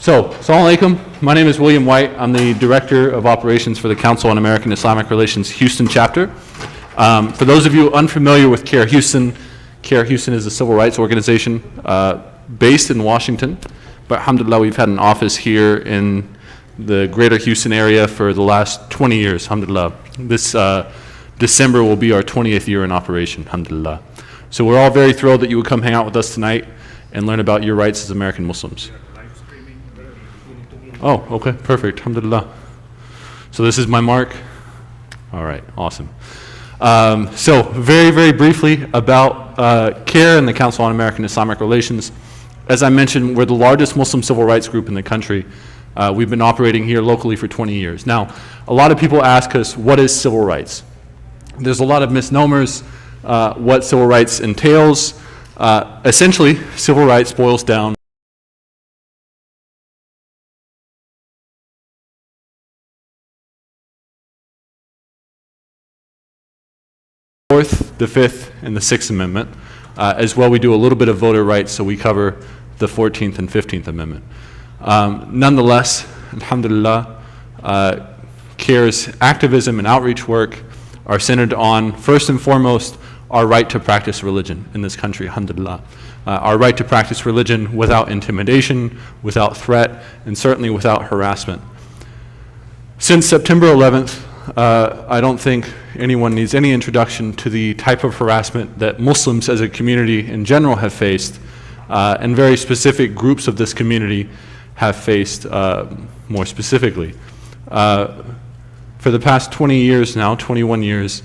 Assalamu alaikum. My name is William White. I'm the Director of Operations for the Council on American Islamic Relations Houston chapter. For those of you unfamiliar with CAIR Houston is a civil rights organization based in Washington, but alhamdulillah, we've had an office here in the greater Houston area for the last 20 years, alhamdulillah. This December will be our 20th year in operation, alhamdulillah. So we're all very thrilled that you would come hang out with us tonight and learn about your rights as American Muslims. Oh, okay, perfect, alhamdulillah. So this is my mark. All right, awesome. So very, very briefly about CAIR and the Council on American Islamic Relations. As I mentioned, we're the largest Muslim civil rights group in the country. We've been operating here locally for 20 years. Now, a lot of people ask us, what is civil rights? There's a lot of misnomers, what civil rights entails. Essentially, civil rights boils down the Fifth, and the Sixth Amendment. As well, we do a little bit of voter rights, so we cover the 14th and 15th Amendment. Nonetheless, alhamdulillah, CAIR's activism and outreach work are centered on, first and foremost, our right to practice religion in this country, alhamdulillah. Our right to practice religion without intimidation, without threat, and certainly without harassment. Since September 11th, I don't think anyone needs any introduction to the type of harassment that Muslims as a community in general have faced, and very specific groups of this community have faced more specifically. For the past 20 years now, 21 years,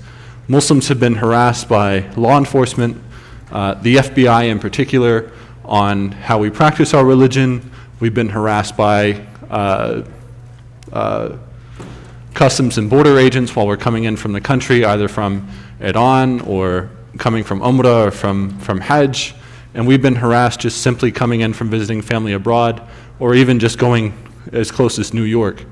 Muslims have been harassed by law enforcement, the FBI in particular, on how we practice our religion. We've been harassed by customs and border agents while we're coming in from the country, either from Iran or coming from Umrah or from Hajj. And we've been harassed just simply coming in from visiting family abroad, or even just going as close as New York.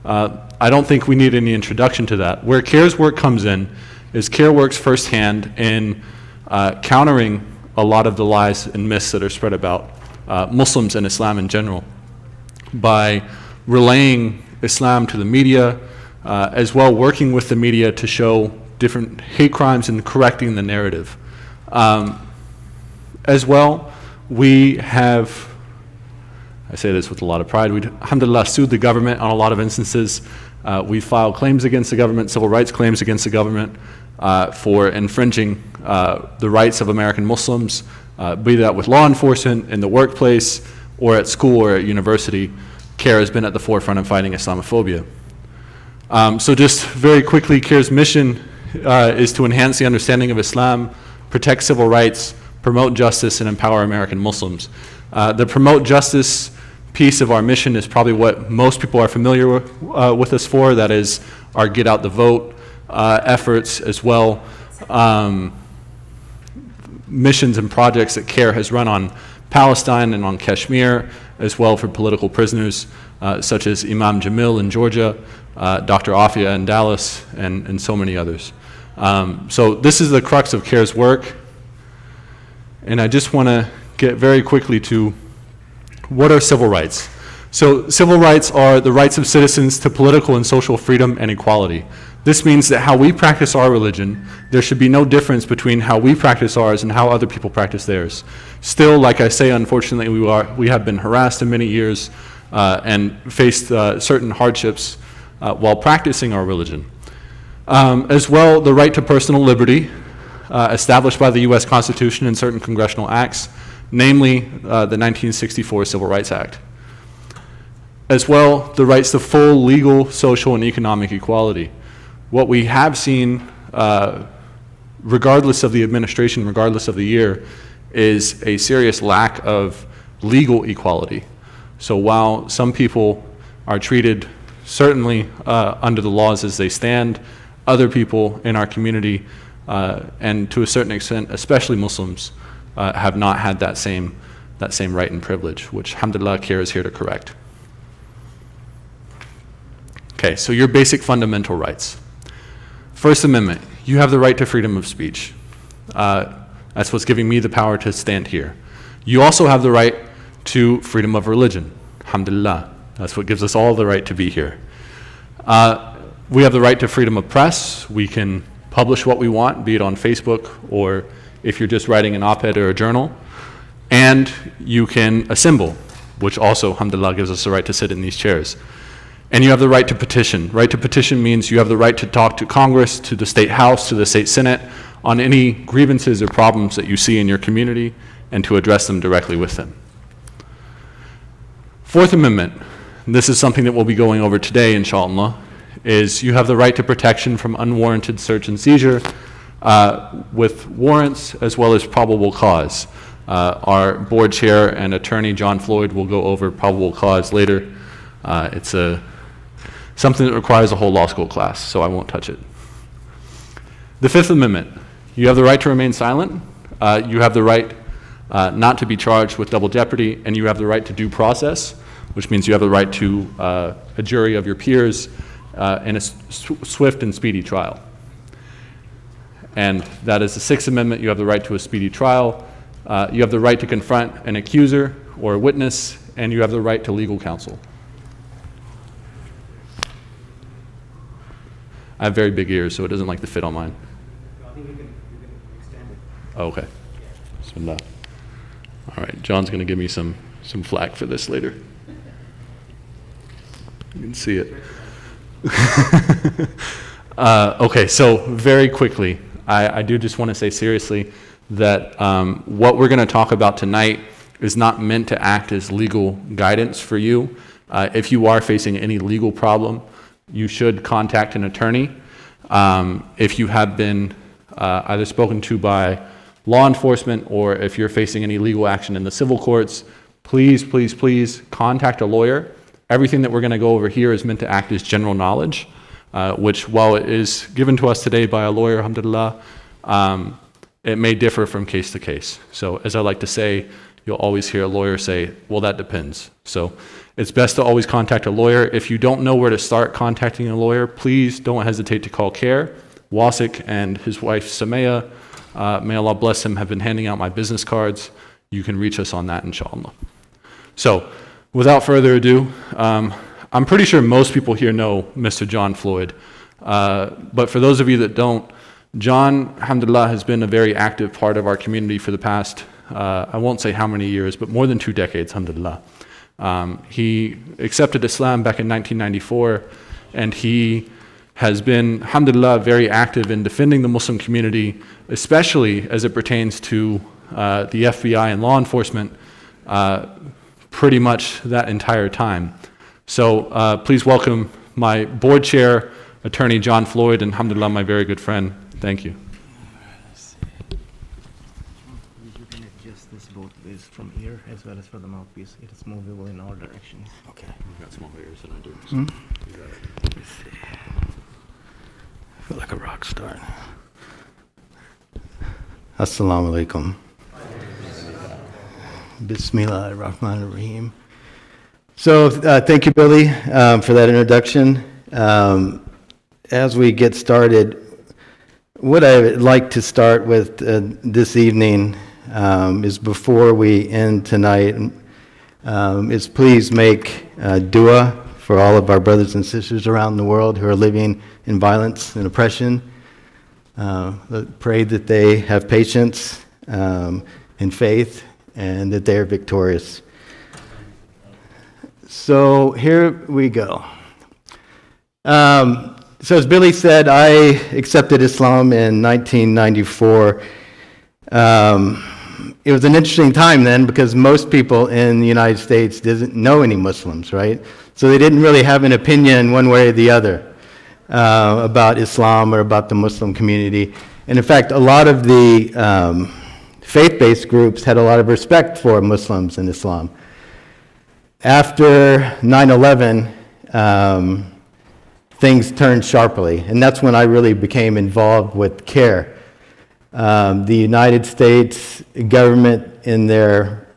I don't think we need any introduction to that. Where CAIR's work comes in is CAIR works firsthand in countering a lot of the lies and myths that are spread about Muslims and Islam in general by relaying Islam to the media, as well working with the media to show different hate crimes and correcting the narrative. As well, we have, I say this with a lot of pride, we alhamdulillah sued the government on a lot of instances. We filed claims against the government, civil rights claims against the government for infringing the rights of American Muslims, be that with law enforcement, in the workplace, or at school or at university. CAIR has been at the forefront of fighting Islamophobia. So just very quickly, CAIR's mission is to enhance the understanding of Islam, protect civil rights, promote justice, and empower American Muslims. The promote justice piece of our mission is probably what most people are familiar with us for. That is our Get Out the Vote efforts, as well missions and projects that CAIR has run on Palestine and on Kashmir, as well for political prisoners such as Imam Jamil in Georgia, Dr. Afia in Dallas, and so many others. So this is the crux of CAIR's work, and I just want to get very quickly to what are civil rights. So civil rights are the rights of citizens to political and social freedom and equality. This means that how we practice our religion, there should be no difference between how we practice ours and how other people practice theirs. Still, like I say, unfortunately, we have been harassed in many years and faced certain hardships while practicing our religion. As well, the right to personal liberty established by the U.S. Constitution and certain congressional acts, namely the 1964 Civil Rights Act. As well, the rights to full legal, social, and economic equality. What we have seen, regardless of the administration, regardless of the year, is a serious lack of legal equality. So while some people are treated certainly under the laws as they stand, other people in our community, and to a certain extent, especially Muslims, have not had that same right and privilege, which alhamdulillah CAIR is here to correct. Okay, so your basic fundamental rights. First Amendment, you have the right to freedom of speech. That's what's giving me the power to stand here. You also have the right to freedom of religion. Alhamdulillah. That's what gives us all the right to be here. We have the right to freedom of press. We can publish what we want, be it on Facebook or if you're just writing an op-ed or a journal. And you can assemble, which also, alhamdulillah, gives us the right to sit in these chairs. And you have the right to petition. Right to petition means you have the right to talk to Congress, to the State House, to the State Senate on any grievances or problems that you see in your community and to address them directly with them. Fourth Amendment, and this is something that we'll be going over today, inshallah, is you have the right to protection from unwarranted search and seizure with warrants as well as probable cause. Our board chair and attorney, John Floyd, will go over probable cause later. It's something that requires a whole law school class, so I won't touch it. The Fifth Amendment, you have the right to remain silent. You have the right not to be charged with double jeopardy, and you have the right to due process, which means you have the right to a jury of your peers in a swift and speedy trial. And that is the Sixth Amendment. You have the right to a speedy trial. You have the right to confront an accuser or a witness, and you have the right to legal counsel. I have very big ears, so it doesn't like to fit on mine. I think you can extend it. Oh, okay. Bismillah. All right, John's going to give me some flack for this later. You can see it. Okay, so very quickly, I do just want to say seriously that what we're going to talk about tonight is not meant to act as legal guidance for you. If you are facing any legal problem, you should contact an attorney. If you have been either spoken to by law enforcement or if you're facing any legal action in the civil courts, please, please, please contact a lawyer. Everything that we're going to go over here is meant to act as general knowledge, which while it is given to us today by a lawyer, alhamdulillah, it may differ from case to case. So as I like to say, you'll always hear a lawyer say, well, that depends. So it's best to always contact a lawyer. If you don't know where to start contacting a lawyer, please don't hesitate to call CAIR. Wasik and his wife Samaya, may Allah bless him, have been handing out my business cards. You can reach us on that, inshallah. So without further ado, I'm pretty sure most people here know Mr. John Floyd. But for those of you that don't, John, alhamdulillah, has been a very active part of our community for the past, I won't say how many years, but more than 2 decades, alhamdulillah. He accepted Islam back in 1994, and he has been, alhamdulillah, very active in defending the Muslim community, especially as it pertains to the FBI and law enforcement, pretty much that entire time. So please welcome my board chair, attorney John Floyd, and alhamdulillah, my very good friend. Thank you. You can adjust this both ways from here as well as for the mouthpiece. It is movable in all directions. Okay. You've got smaller ears than I do. So you got it. Let me see. I feel like a rock star. Assalamu alaikum. Bismillah ar-Rahman ar-Rahim. So thank you, Billy, for that introduction. As we get started, what I would like to start with this evening is before we end tonight, is please make dua for all of our brothers and sisters around the world who are living in violence and oppression. Pray that they have patience and faith and that they are victorious. So here we go. So as Billy said, I accepted Islam in 1994. It was an interesting time then because most people in the United States didn't know any Muslims, right? So they didn't really have an opinion one way or the other about Islam or about the Muslim community. And in fact, a lot of the faith-based groups had a lot of respect for Muslims and Islam. After 9/11, things turned sharply, and that's when I really became involved with CAIR. The United States government, in their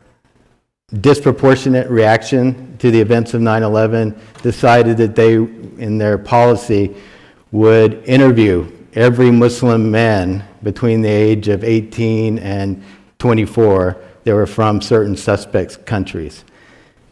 disproportionate reaction to the events of 9/11, decided that they, in their policy, would interview every Muslim man between the age of 18 and 24 that were from certain suspect countries.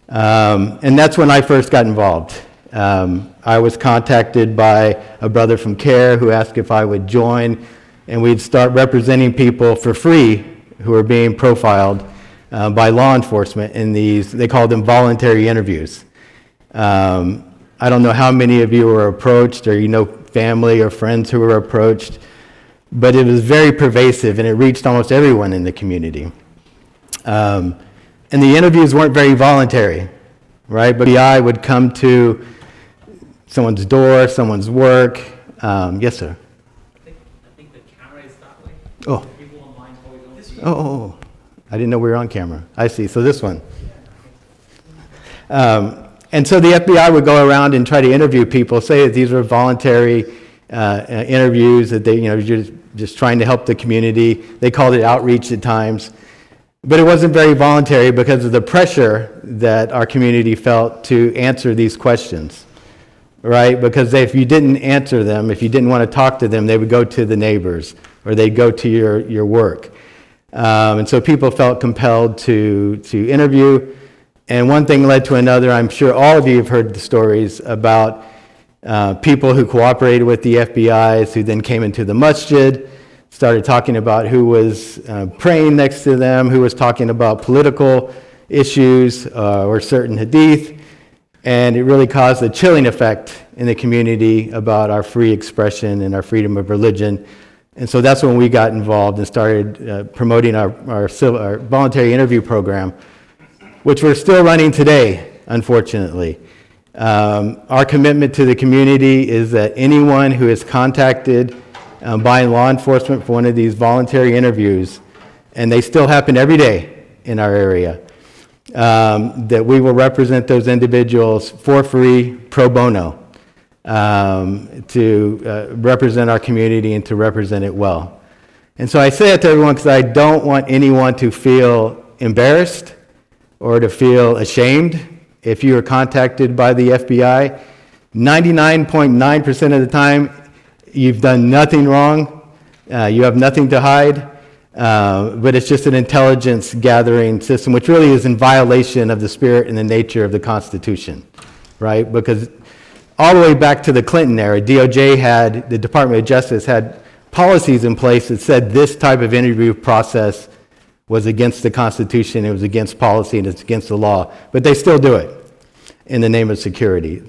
And that's when I first got involved. I was contacted by a brother from CAIR who asked if I would join, and we'd start representing people for free who are being profiled by law enforcement in these, they call them voluntary interviews. I don't know how many of you were approached, or you know family or friends who were approached, but it was very pervasive and it reached almost everyone in the community. And the interviews weren't very voluntary, right? But I would come to someone's door, someone's work. Yes, sir. I think the camera is that way. Oh. People online probably don't see. Oh, I didn't know we were on camera. I see. So this one. And so the FBI would go around and try to interview people, say that these were voluntary interviews, that they, just trying to help the community. They called it outreach at times. But it wasn't very voluntary because of the pressure that our community felt to answer these questions, right? Because if you didn't answer them, if you didn't want to talk to them, they would go to the neighbors or they'd go to your work. And so people felt compelled to interview. And one thing led to another. I'm sure all of you have heard the stories about people who cooperated with the FBI's who then came into the Masjid, started talking about who was praying next to them, who was talking about political issues or certain hadith. And it really caused a chilling effect in the community about our free expression and our freedom of religion. And so that's when we got involved and started promoting our voluntary interview program, which we're still running today, unfortunately. Our commitment to the community is that anyone who is contacted by law enforcement for one of these voluntary interviews, and they still happen every day in our area, that we will represent those individuals for free, pro bono, to represent our community and to represent it well. And so I say that to everyone because I don't want anyone to feel embarrassed or to feel ashamed if you are contacted by the FBI. 99.9% of the time, you've done nothing wrong. You have nothing to hide. But it's just an intelligence gathering system, which really is in violation of the spirit and the nature of the Constitution, right? Because all the way back to the Clinton era, DOJ the Department of Justice had policies in place that said this type of interview process was against the Constitution, it was against policy, and it's against the law. But they still do it in the name of security.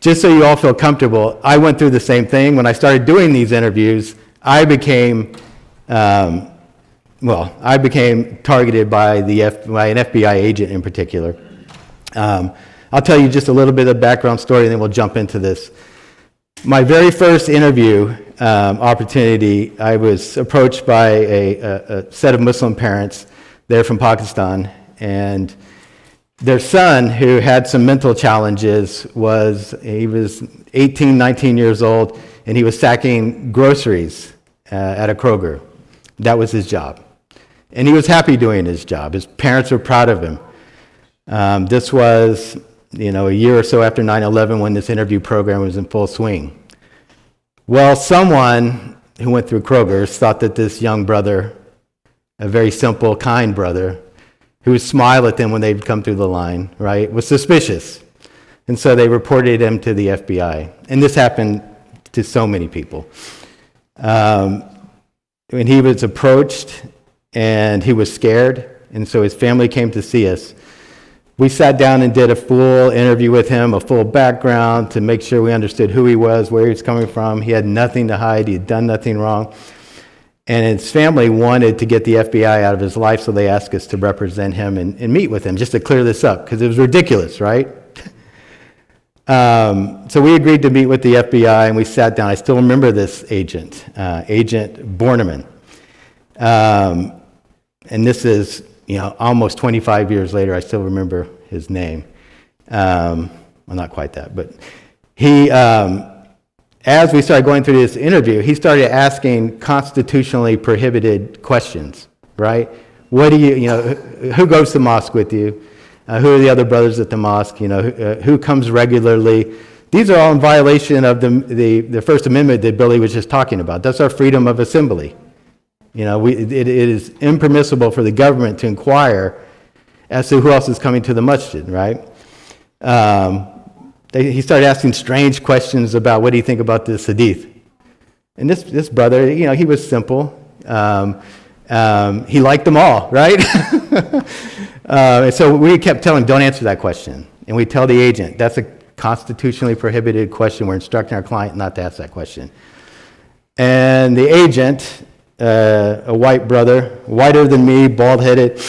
Just so you all feel comfortable, I went through the same thing. When I started doing these interviews, I became targeted by an FBI agent in particular. I'll tell you just a little bit of background story, and then we'll jump into this. My very first interview opportunity, I was approached by a set of Muslim parents. They're from Pakistan, and their son, who had some mental challenges, was 18, 19 years old, and he was stacking groceries at a Kroger. That was his job. And he was happy doing his job. His parents were proud of him. This was, a year or so after 9/11 when this interview program was in full swing. Well, someone who went through Kroger's thought that this young brother, a very simple, kind brother, who would smile at them when they'd come through the line, right, was suspicious. And so they reported him to the FBI. And this happened to so many people. When he was approached and he was scared, and so his family came to see us. We sat down and did a full interview with him, a full background to make sure we understood who he was, where he was coming from. He had nothing to hide. He had done nothing wrong. And his family wanted to get the FBI out of his life, so they asked us to represent him and meet with him just to clear this up, because it was ridiculous, right? So we agreed to meet with the FBI, and we sat down. I still remember this agent, Agent Borneman. And this is, almost 25 years later, I still remember his name. Well, not quite that, but he, as we started going through this interview, he started asking constitutionally prohibited questions, right? What do who goes to mosque with you? Who are the other brothers at the mosque? Who comes regularly? These are all in violation of the First Amendment that Billy was just talking about. That's our freedom of assembly. It is impermissible for the government to inquire as to who else is coming to the masjid, right? He started asking strange questions about what do you think about this hadith. And this brother, he was simple. He liked them all, right? And so we kept telling him, don't answer that question. And we tell the agent, that's a constitutionally prohibited question. We're instructing our client not to ask that question. And the agent, a white brother, whiter than me, bald-headed,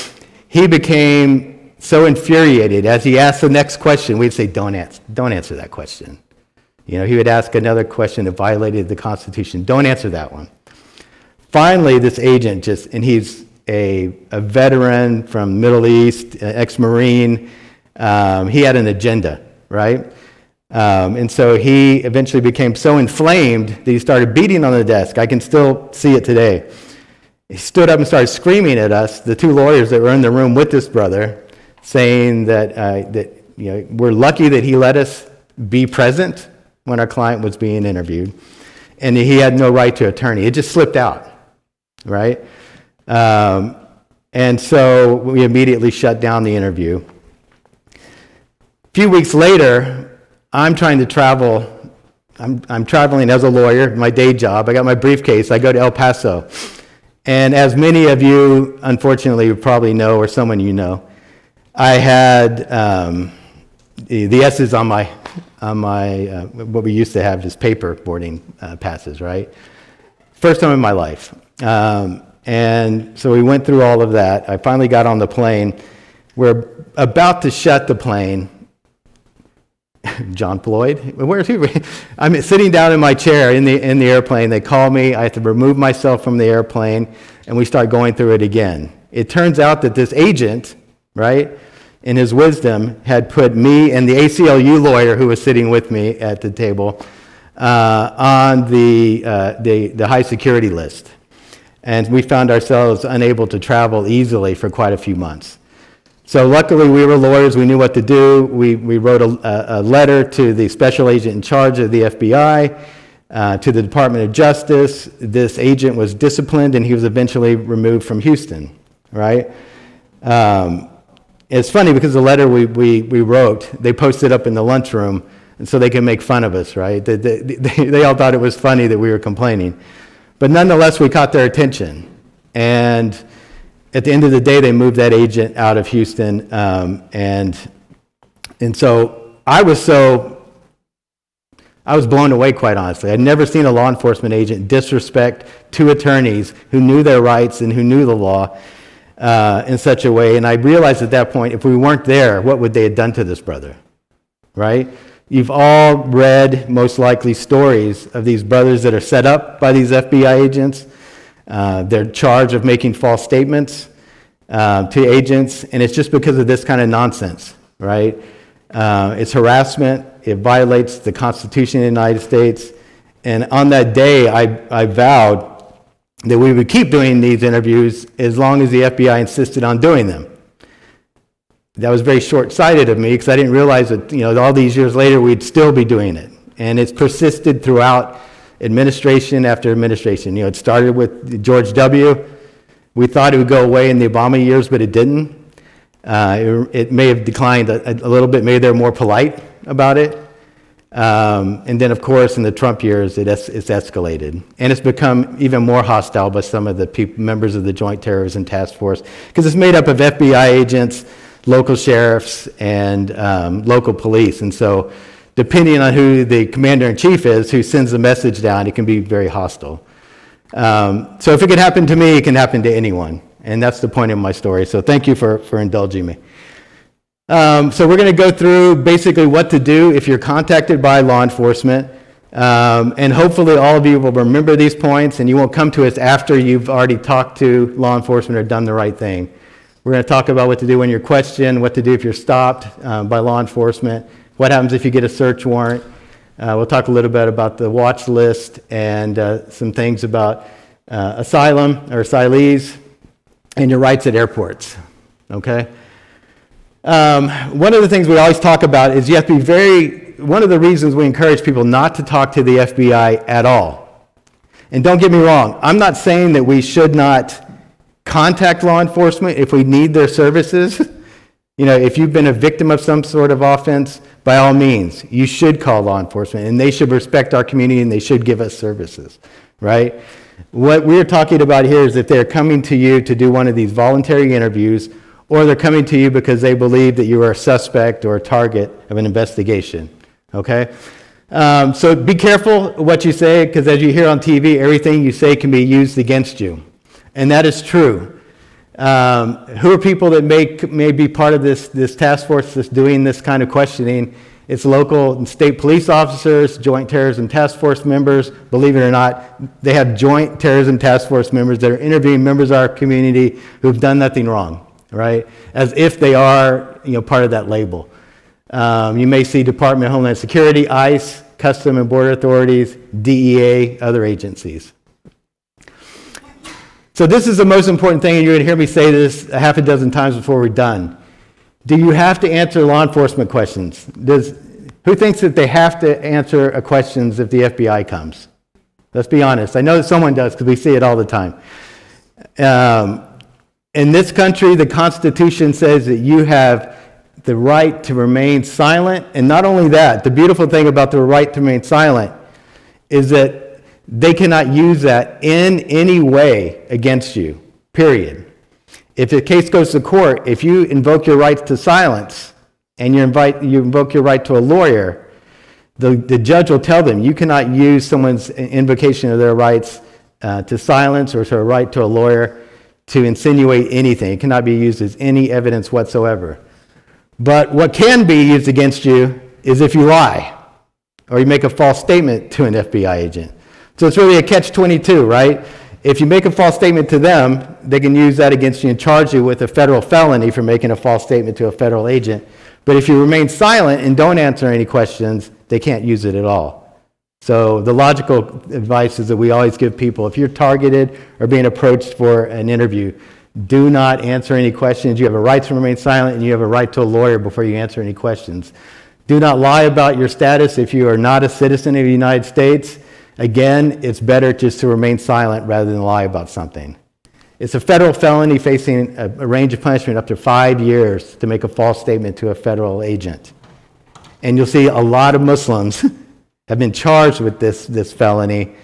he became so infuriated. As he asked the next question, we'd say, don't answer that question. He would ask another question that violated the Constitution. Don't answer that one. Finally, this agent and he's a veteran from Middle East, ex-Marine. He had an agenda, right? And so he eventually became so inflamed that he started beating on the desk. I can still see it today. He stood up and started screaming at us, the two lawyers that were in the room with this brother, saying that we're lucky that he let us be present when our client was being interviewed, and he had no right to attorney. It just slipped out, right? And so we immediately shut down the interview. A few weeks later, I'm trying to travel. I'm traveling as a lawyer, my day job. I got my briefcase. I go to El Paso. And as many of you, unfortunately, probably know, or someone you know, I had the S's on my what we used to have, just paper boarding passes, right? First time in my life. And so we went through all of that. I finally got on the plane. We're about to shut the plane. John Floyd, where's he? I'm sitting down in my chair in the airplane. They call me. I have to remove myself from the airplane, and we start going through it again. It turns out that this agent, right, in his wisdom, had put me and the ACLU lawyer who was sitting with me at the table on the high security list. And we found ourselves unable to travel easily for quite a few months. So luckily we were lawyers, we knew what to do. We wrote a letter to the special agent in charge of the FBI, to the Department of Justice. This agent was disciplined and he was eventually removed from Houston, right? It's funny because the letter we wrote, they posted up in the lunchroom and so they can make fun of us, right? They all thought it was funny that we were complaining. But nonetheless, we caught their attention. And at the end of the day, they moved that agent out of Houston. And so I was blown away, quite honestly. I'd never seen a law enforcement agent disrespect two attorneys who knew their rights and who knew the law in such a way. And I realized at that point, if we weren't there, what would they have done to this brother, right? You've all read, most likely, stories of these brothers that are set up by these FBI agents. They're charged of making false statements to agents, and it's just because of this kind of nonsense, right? It's harassment. It violates the Constitution of the United States. And on that day, I vowed that we would keep doing these interviews as long as the FBI insisted on doing them. That was very short-sighted of me because I didn't realize that, all these years later, we'd still be doing it. And it's persisted throughout administration after administration. It started with George W. We thought it would go away in the Obama years, but it didn't. It may have declined a little bit. Maybe they're more polite about it. And then, of course, in the Trump years, it's escalated. And it's become even more hostile by some of the members of the Joint Terrorism Task Force because it's made up of FBI agents, local sheriffs, and local police. And so depending on who the commander-in-chief is, who sends the message down, it can be very hostile. So if it can happen to me, it can happen to anyone. And that's the point of my story. So thank you for indulging me. So we're going to go through basically what to do if you're contacted by law enforcement. And hopefully all of you will remember these points and you won't come to us after you've already talked to law enforcement or done the right thing. We're going to talk about what to do when you're questioned, what to do if you're stopped by law enforcement, what happens if you get a search warrant. We'll talk a little bit about the watch list and some things about asylum or asylees and your rights at airports, okay? One of the things we always talk about is you have to be one of the reasons we encourage people not to talk to the FBI at all. And don't get me wrong, I'm not saying that we should not contact law enforcement if we need their services. If you've been a victim of some sort of offense, by all means, you should call law enforcement, and they should respect our community, and they should give us services, right? What we're talking about here is if they're coming to you to do one of these voluntary interviews, or they're coming to you because they believe that you are a suspect or a target of an investigation, okay? So be careful what you say, because as you hear on TV, everything you say can be used against you. And that is true. Who are people that may be part of this task force that's doing this kind of questioning? It's local and state police officers, Joint Terrorism Task Force members. Believe it or not, they have Joint Terrorism Task Force members that are interviewing members of our community who've done nothing wrong, right? As if they are, part of that label. You may see Department of Homeland Security, ICE, Custom and Border Authorities, DEA, other agencies. So this is the most important thing, and you're going to hear me say this a half a dozen times before we're done. Do you have to answer law enforcement questions? Who thinks that they have to answer questions if the FBI comes? Let's be honest. I know that someone does because we see it all the time. In this country, the Constitution says that you have the right to remain silent. And not only that, the beautiful thing about the right to remain silent is that they cannot use that in any way against you, period. If the case goes to court, if you invoke your rights to silence and you invoke your right to a lawyer, the judge will tell them you cannot use someone's invocation of their rights to silence or to a right to a lawyer to insinuate anything. It cannot be used as any evidence whatsoever. But what can be used against you is if you lie or you make a false statement to an FBI agent. So it's really a catch-22, right? If you make a false statement to them, they can use that against you and charge you with a federal felony for making a false statement to a federal agent. But if you remain silent and don't answer any questions, they can't use it at all. So the logical advice is that we always give people, if you're targeted or being approached for an interview, do not answer any questions. You have a right to remain silent, and you have a right to a lawyer before you answer any questions. Do not lie about your status if you are not a citizen of the United States. Again, it's better just to remain silent rather than lie about something. It's a federal felony facing a range of punishment up to 5 years to make a false statement to a federal agent. And you'll see a lot of Muslims have been charged with this felony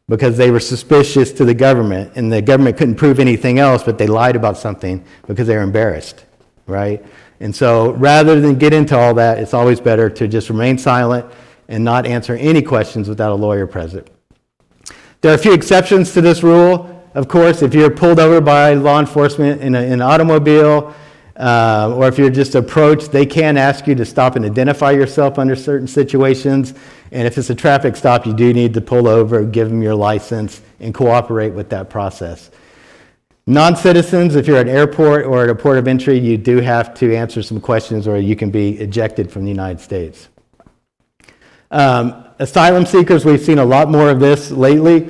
because they were suspicious to the government, and the government couldn't prove anything else, but they lied about something because they were embarrassed, right? And so rather than get into all that, it's always better to just remain silent and not answer any questions without a lawyer present. There are a few exceptions to this rule. Of course, if you're pulled over by law enforcement in an automobile, or if you're just approached, they can ask you to stop and identify yourself under certain situations. And if it's a traffic stop, you do need to pull over, give them your license, and cooperate with that process. Non-citizens, if you're at an airport or at a port of entry, you do have to answer some questions or you can be ejected from the United States. Asylum seekers, we've seen a lot more of this lately.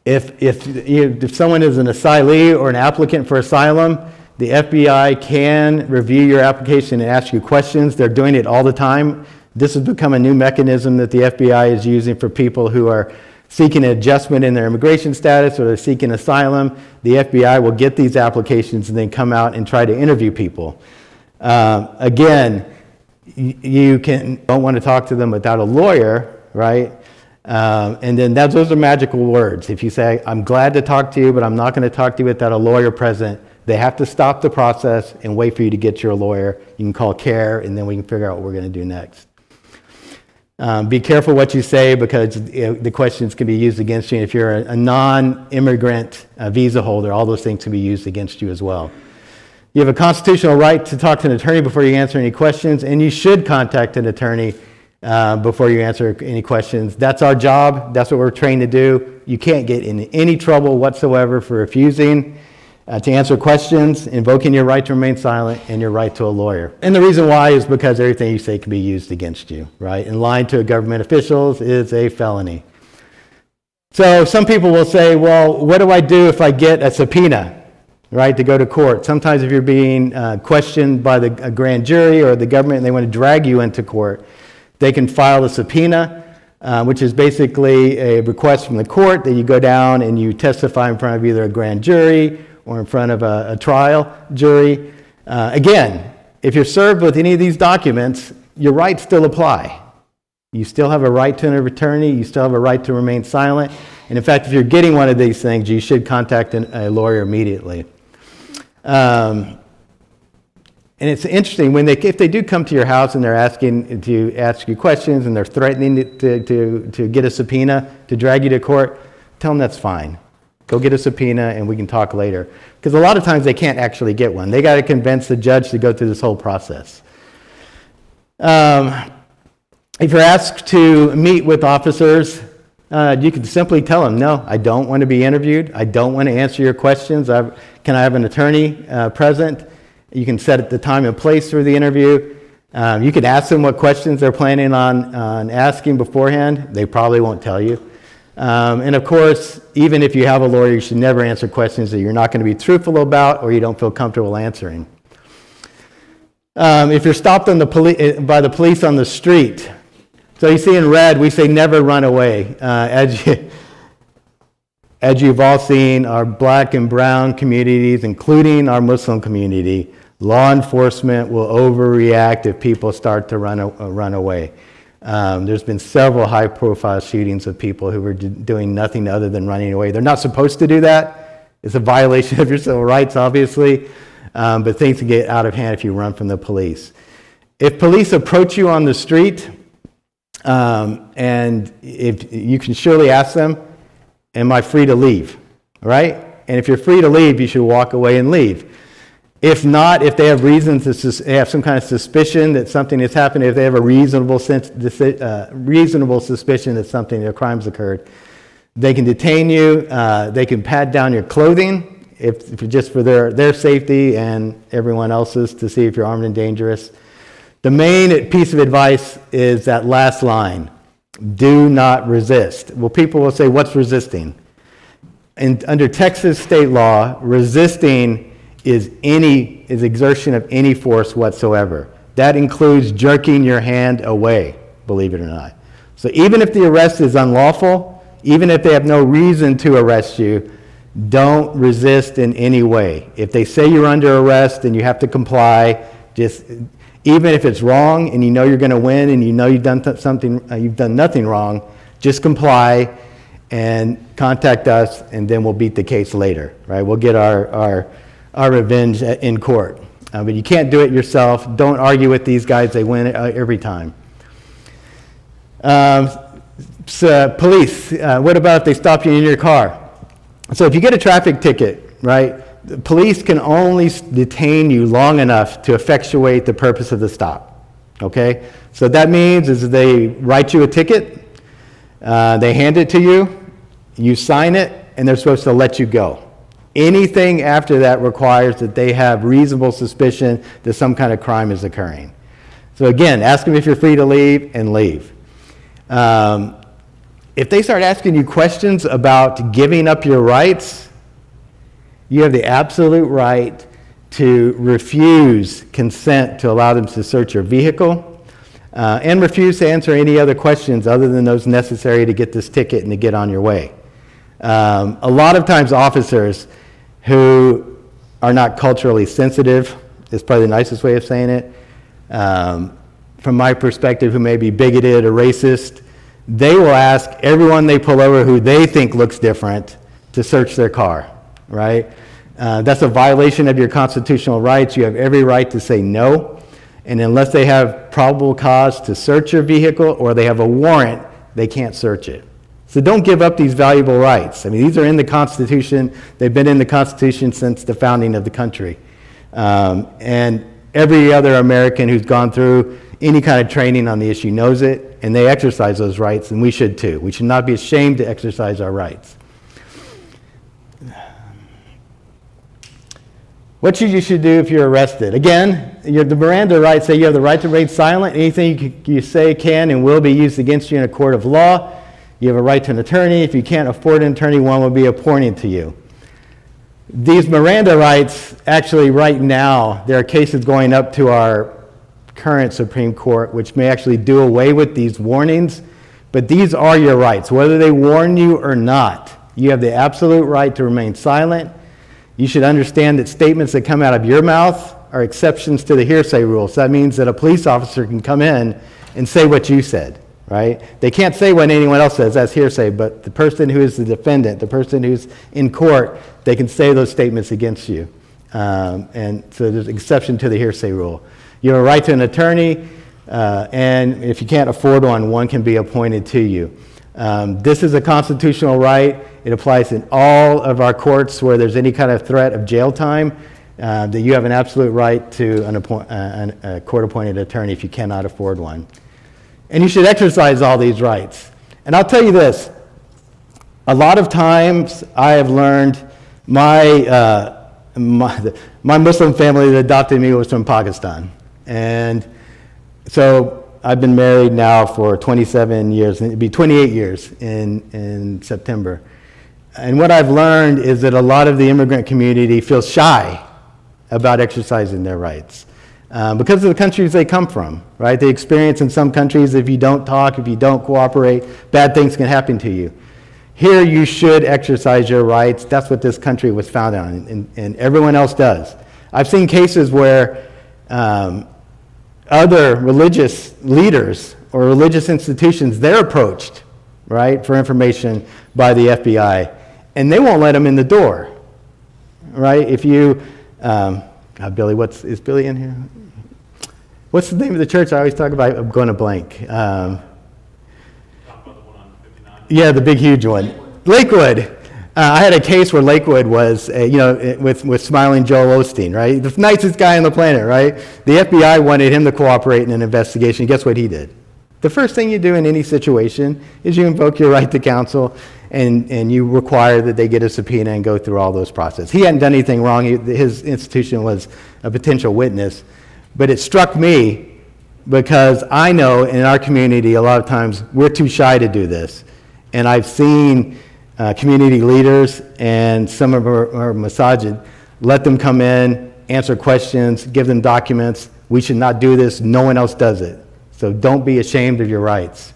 If someone is an asylee or an applicant for asylum, the FBI can review your application and ask you questions. They're doing it all the time. This has become a new mechanism that the FBI is using for people who are seeking an adjustment in their immigration status or they're seeking asylum. The FBI will get these applications and then come out and try to interview people. Again, you don't want to talk to them without a lawyer, right? And then those are magical words. If you say, I'm glad to talk to you, but I'm not going to talk to you without a lawyer present, they have to stop the process and wait for you to get your lawyer. You can call CAIR, and then we can figure out what we're going to do next. Be careful what you say because the questions can be used against you. If you're a non-immigrant visa holder, all those things can be used against you as well. You have a constitutional right to talk to an attorney before you answer any questions, and you should contact an attorney before you answer any questions. That's our job. That's what we're trained to do. You can't get in any trouble whatsoever for refusing to answer questions, invoking your right to remain silent, and your right to a lawyer. And the reason why is because everything you say can be used against you, right? And lying to government officials is a felony. So some people will say, well, what do I do if I get a subpoena? Right, to go to court. Sometimes if you're being questioned by a grand jury or the government and they want to drag you into court, they can file a subpoena, which is basically a request from the court that you go down and you testify in front of either a grand jury or in front of a trial jury. Again, if you're served with any of these documents, your rights still apply. You still have a right to an attorney. You still have a right to remain silent. And in fact, if you're getting one of these things, you should contact a lawyer immediately. And it's interesting, if they do come to your house and they're asking to ask you questions and they're threatening to get a subpoena to drag you to court, tell them that's fine. Go get a subpoena and we can talk later. Because a lot of times they can't actually get one. They got to convince the judge to go through this whole process. If you're asked to meet with officers, you can simply tell them, no, I don't want to be interviewed. I don't want to answer your questions. Can I have an attorney present? You can set the time and place for the interview. You can ask them what questions they're planning on asking beforehand. They probably won't tell you. And of course, even if you have a lawyer, you should never answer questions that you're not going to be truthful about or you don't feel comfortable answering. If you're stopped by the police on the street, so you see in red, we say never run away. As you've all seen, our black and brown communities, including our Muslim community, law enforcement will overreact if people start to run away. There's been several high-profile shootings of people who were doing nothing other than running away. They're not supposed to do that. It's a violation of your civil rights, obviously, but things can get out of hand if you run from the police. If police approach you on the street, and if you can surely ask them, am I free to leave? Right? And if you're free to leave, you should walk away and leave. If not, if they have reasons they have some kind of suspicion that something has happened, if they have a reasonable suspicion that a crime's occurred, they can detain you. They can pat down your clothing if just for their safety and everyone else's to see if you're armed and dangerous. The main piece of advice is that last line, do not resist. Well, people will say, what's resisting? And under Texas state law, resisting is exertion of any force whatsoever. That includes jerking your hand away, believe it or not. So even if the arrest is unlawful, even if they have no reason to arrest you, don't resist in any way. If they say you're under arrest and you have to comply, even if it's wrong and you know you're going to win and you know you've done you've done nothing wrong, just comply and contact us, and then we'll beat the case later. Right? We'll get our revenge in court. But you can't do it yourself. Don't argue with these guys; they win every time. So police. What about if they stop you in your car? So if you get a traffic ticket, right? The police can only detain you long enough to effectuate the purpose of the stop, okay? So that means is they write you a ticket, they hand it to you, you sign it, and they're supposed to let you go. Anything after that requires that they have reasonable suspicion that some kind of crime is occurring. So again, ask them if you're free to leave and leave. If they start asking you questions about giving up your rights, you have the absolute right to refuse consent to allow them to search your vehicle and refuse to answer any other questions other than those necessary to get this ticket and to get on your way. A lot of times officers who are not culturally sensitive is probably the nicest way of saying it. From my perspective, who may be bigoted or racist, they will ask everyone they pull over who they think looks different to search their car. Right? That's a violation of your constitutional rights. You have every right to say no. And unless they have probable cause to search your vehicle or they have a warrant, they can't search it. So don't give up these valuable rights. I mean, these are in the Constitution. They've been in the Constitution since the founding of the country. And every other American who's gone through any kind of training on the issue knows it, and they exercise those rights, and we should too. We should not be ashamed to exercise our rights. What you should do if you're arrested? Again, the Miranda rights say you have the right to remain silent. Anything you say can and will be used against you in a court of law. You have a right to an attorney. If you can't afford an attorney, one will be appointed to you. These Miranda rights, actually right now, there are cases going up to our current Supreme Court, which may actually do away with these warnings, but these are your rights. Whether they warn you or not, you have the absolute right to remain silent. You should understand that statements that come out of your mouth are exceptions to the hearsay rule. So that means that a police officer can come in and say what you said, right? They can't say what anyone else says, that's hearsay, but the person who is the defendant, the person who's in court, they can say those statements against you. And so there's an exception to the hearsay rule. You have a right to an attorney, and if you can't afford one can be appointed to you. This is a constitutional right. It applies in all of our courts where there's any kind of threat of jail time, that you have an absolute right to a court-appointed attorney if you cannot afford one. And you should exercise all these rights. And I'll tell you this, a lot of times I have learned my Muslim family that adopted me was from Pakistan. And so I've been married now for 27 years, and it'll be 28 years in September. And what I've learned is that a lot of the immigrant community feels shy about exercising their rights because of the countries they come from, right? They experience in some countries, if you don't talk, if you don't cooperate, bad things can happen to you. Here you should exercise your rights. That's what this country was founded on, and everyone else does. I've seen cases where other religious leaders or religious institutions, they're approached, right, for information by the FBI, and they won't let them in the door, right? If you, Billy, is Billy in here? What's the name of the church I always talk about? I'm going to blank. Yeah, the big, huge one. Lakewood. I had a case where Lakewood was, with Smiling Joel Osteen, right? The nicest guy on the planet, right? The FBI wanted him to cooperate in an investigation. Guess what he did? The first thing you do in any situation is you invoke your right to counsel, and you require that they get a subpoena and go through all those processes. He hadn't done anything wrong. His institution was a potential witness. But it struck me because I know in our community a lot of times we're too shy to do this. And I've seen community leaders and some of our Masjid let them come in, answer questions, give them documents. We should not do this. No one else does it. So don't be ashamed of your rights.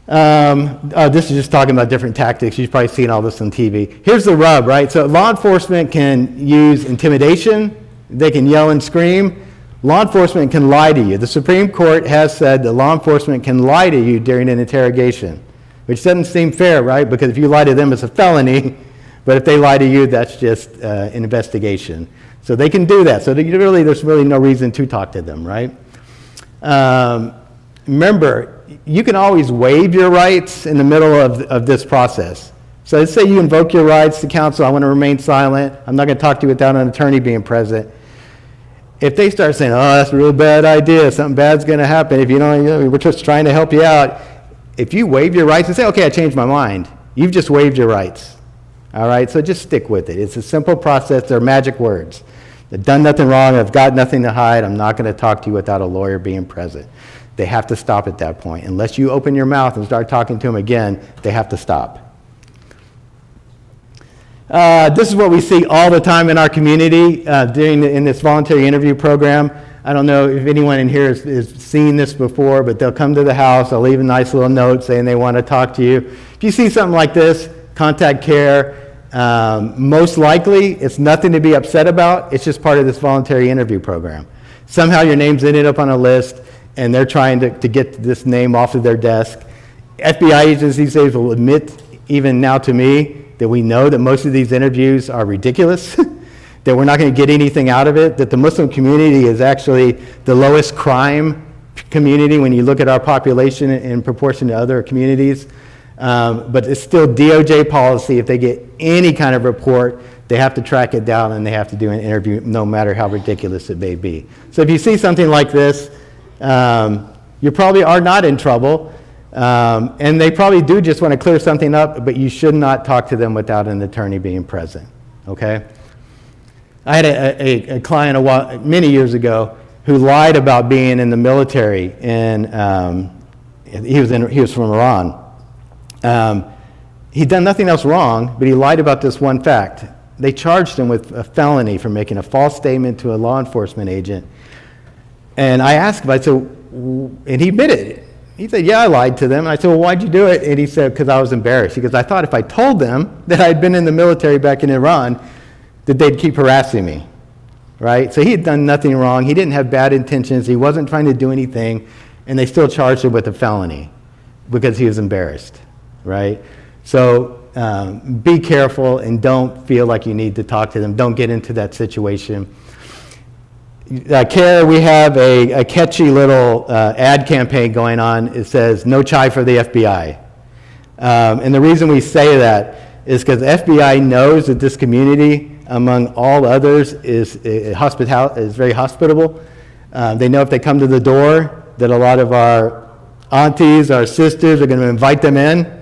This is just talking about different tactics. You've probably seen all this on TV. Here's the rub, right? So law enforcement can use intimidation. They can yell and scream. Law enforcement can lie to you. The Supreme Court has said that law enforcement can lie to you during an interrogation, which doesn't seem fair, right? Because if you lie to them, it's a felony. But if they lie to you, that's just an investigation. So they can do that. So there's really no reason to talk to them, right? Remember, you can always waive your rights in the middle of this process. So let's say you invoke your rights to counsel. I want to remain silent. I'm not going to talk to you without an attorney being present. If they start saying, oh, that's a real bad idea, something bad's going to happen, if you don't, we're just trying to help you out. If you waive your rights and say, okay, I changed my mind, you've just waived your rights. All right, so just stick with it. It's a simple process. They're magic words. They've done nothing wrong. I've got nothing to hide. I'm not going to talk to you without a lawyer being present. They have to stop at that point. Unless you open your mouth and start talking to them again, they have to stop. This is what we see all the time in our community in this voluntary interview program. I don't know if anyone in here has seen this before, but they'll come to the house, they'll leave a nice little note saying they want to talk to you. If you see something like this, contact CAIR. Most likely, it's nothing to be upset about. It's just part of this voluntary interview program. Somehow your name's ended up on a list, and they're trying to get this name off of their desk. FBI agents these days will admit, even now to me, that we know that most of these interviews are ridiculous, that we're not going to get anything out of it, that the Muslim community is actually the lowest crime community when you look at our population in proportion to other communities. But it's still DOJ policy. If they get any kind of report, they have to track it down and they have to do an interview no matter how ridiculous it may be. So if you see something like this, you probably are not in trouble. And they probably do just want to clear something up, but you should not talk to them without an attorney being present, okay? I had a client many years ago who lied about being in the military, and he was from Iran. He'd done nothing else wrong, but he lied about this one fact. They charged him with a felony for making a false statement to a law enforcement agent. And I asked him, I said, and he admitted it. He said, yeah, I lied to them. And I said, well, why'd you do it? And he said, because I was embarrassed. He goes, I thought if I told them that I'd been in the military back in Iran, that they'd keep harassing me. right? So he had done nothing wrong. He didn't have bad intentions. He wasn't trying to do anything, and they still charged him with a felony because he was embarrassed, right? So be careful and don't feel like you need to talk to them. Don't get into that situation. CAIR, we have a catchy little ad campaign going on. It says, "No chai for the FBI." And the reason we say that is because the FBI knows that this community, among all others, is very hospitable. They know if they come to the door that a lot of our aunties, our sisters are going to invite them in.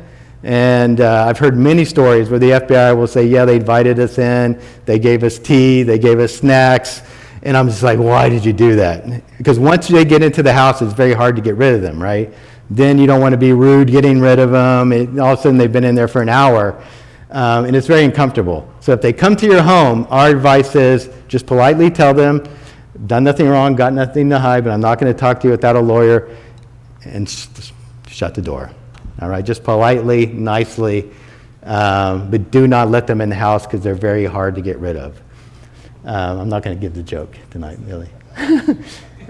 And I've heard many stories where the FBI will say, yeah, they invited us in, they gave us tea, they gave us snacks. And I'm just like, why did you do that? Because once they get into the house, it's very hard to get rid of them, right? Then you don't want to be rude getting rid of them. All of a sudden, they've been in there for an hour. And it's very uncomfortable. So if they come to your home, our advice is just politely tell them, done nothing wrong, got nothing to hide, but I'm not going to talk to you without a lawyer, and shut the door. All right, just politely, nicely, but do not let them in the house because they're very hard to get rid of. I'm not going to give the joke tonight, really.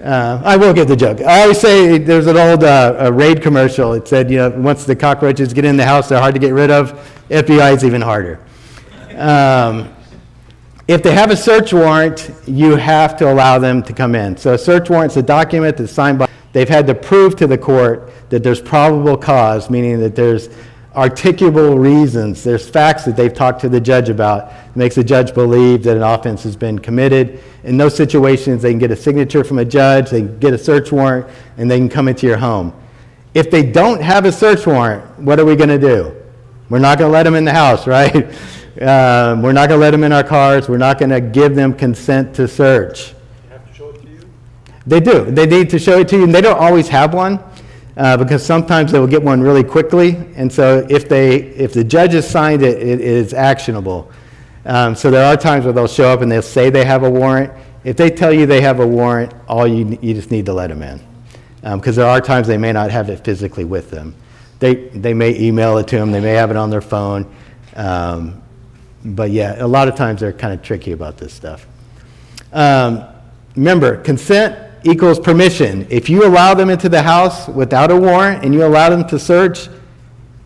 I will give the joke. I always say there's an old Raid commercial. It said, you know, once the cockroaches get in the house, they're hard to get rid of. FBI is even harder. If they have a search warrant, you have to allow them to come in. So a search warrant is a document that's signed by, they've had to prove to the court that there's probable cause, meaning that there's articulable reasons, there's facts that they've talked to the judge about, makes the judge believe that an offense has been committed. In those situations, they can get a signature from a judge, they can get a search warrant, and they can come into your home. If they don't have a search warrant, what are we going to do? We're not going to let them in the house, right? We're not going to let them in our cars. We're not going to give them consent to search. They have to show it to you? They do. They need to show it to you, and they don't always have one. Because sometimes they will get one really quickly, and so if the judge has signed it, it is actionable. So there are times where they'll show up and they'll say they have a warrant. If they tell you they have a warrant, you just need to let them in, because there are times they may not have it physically with them. They may email it to them, they may have it on their phone, but yeah, a lot of times they're kind of tricky about this stuff. Remember, consent equals permission. If you allow them into the house without a warrant and you allow them to search,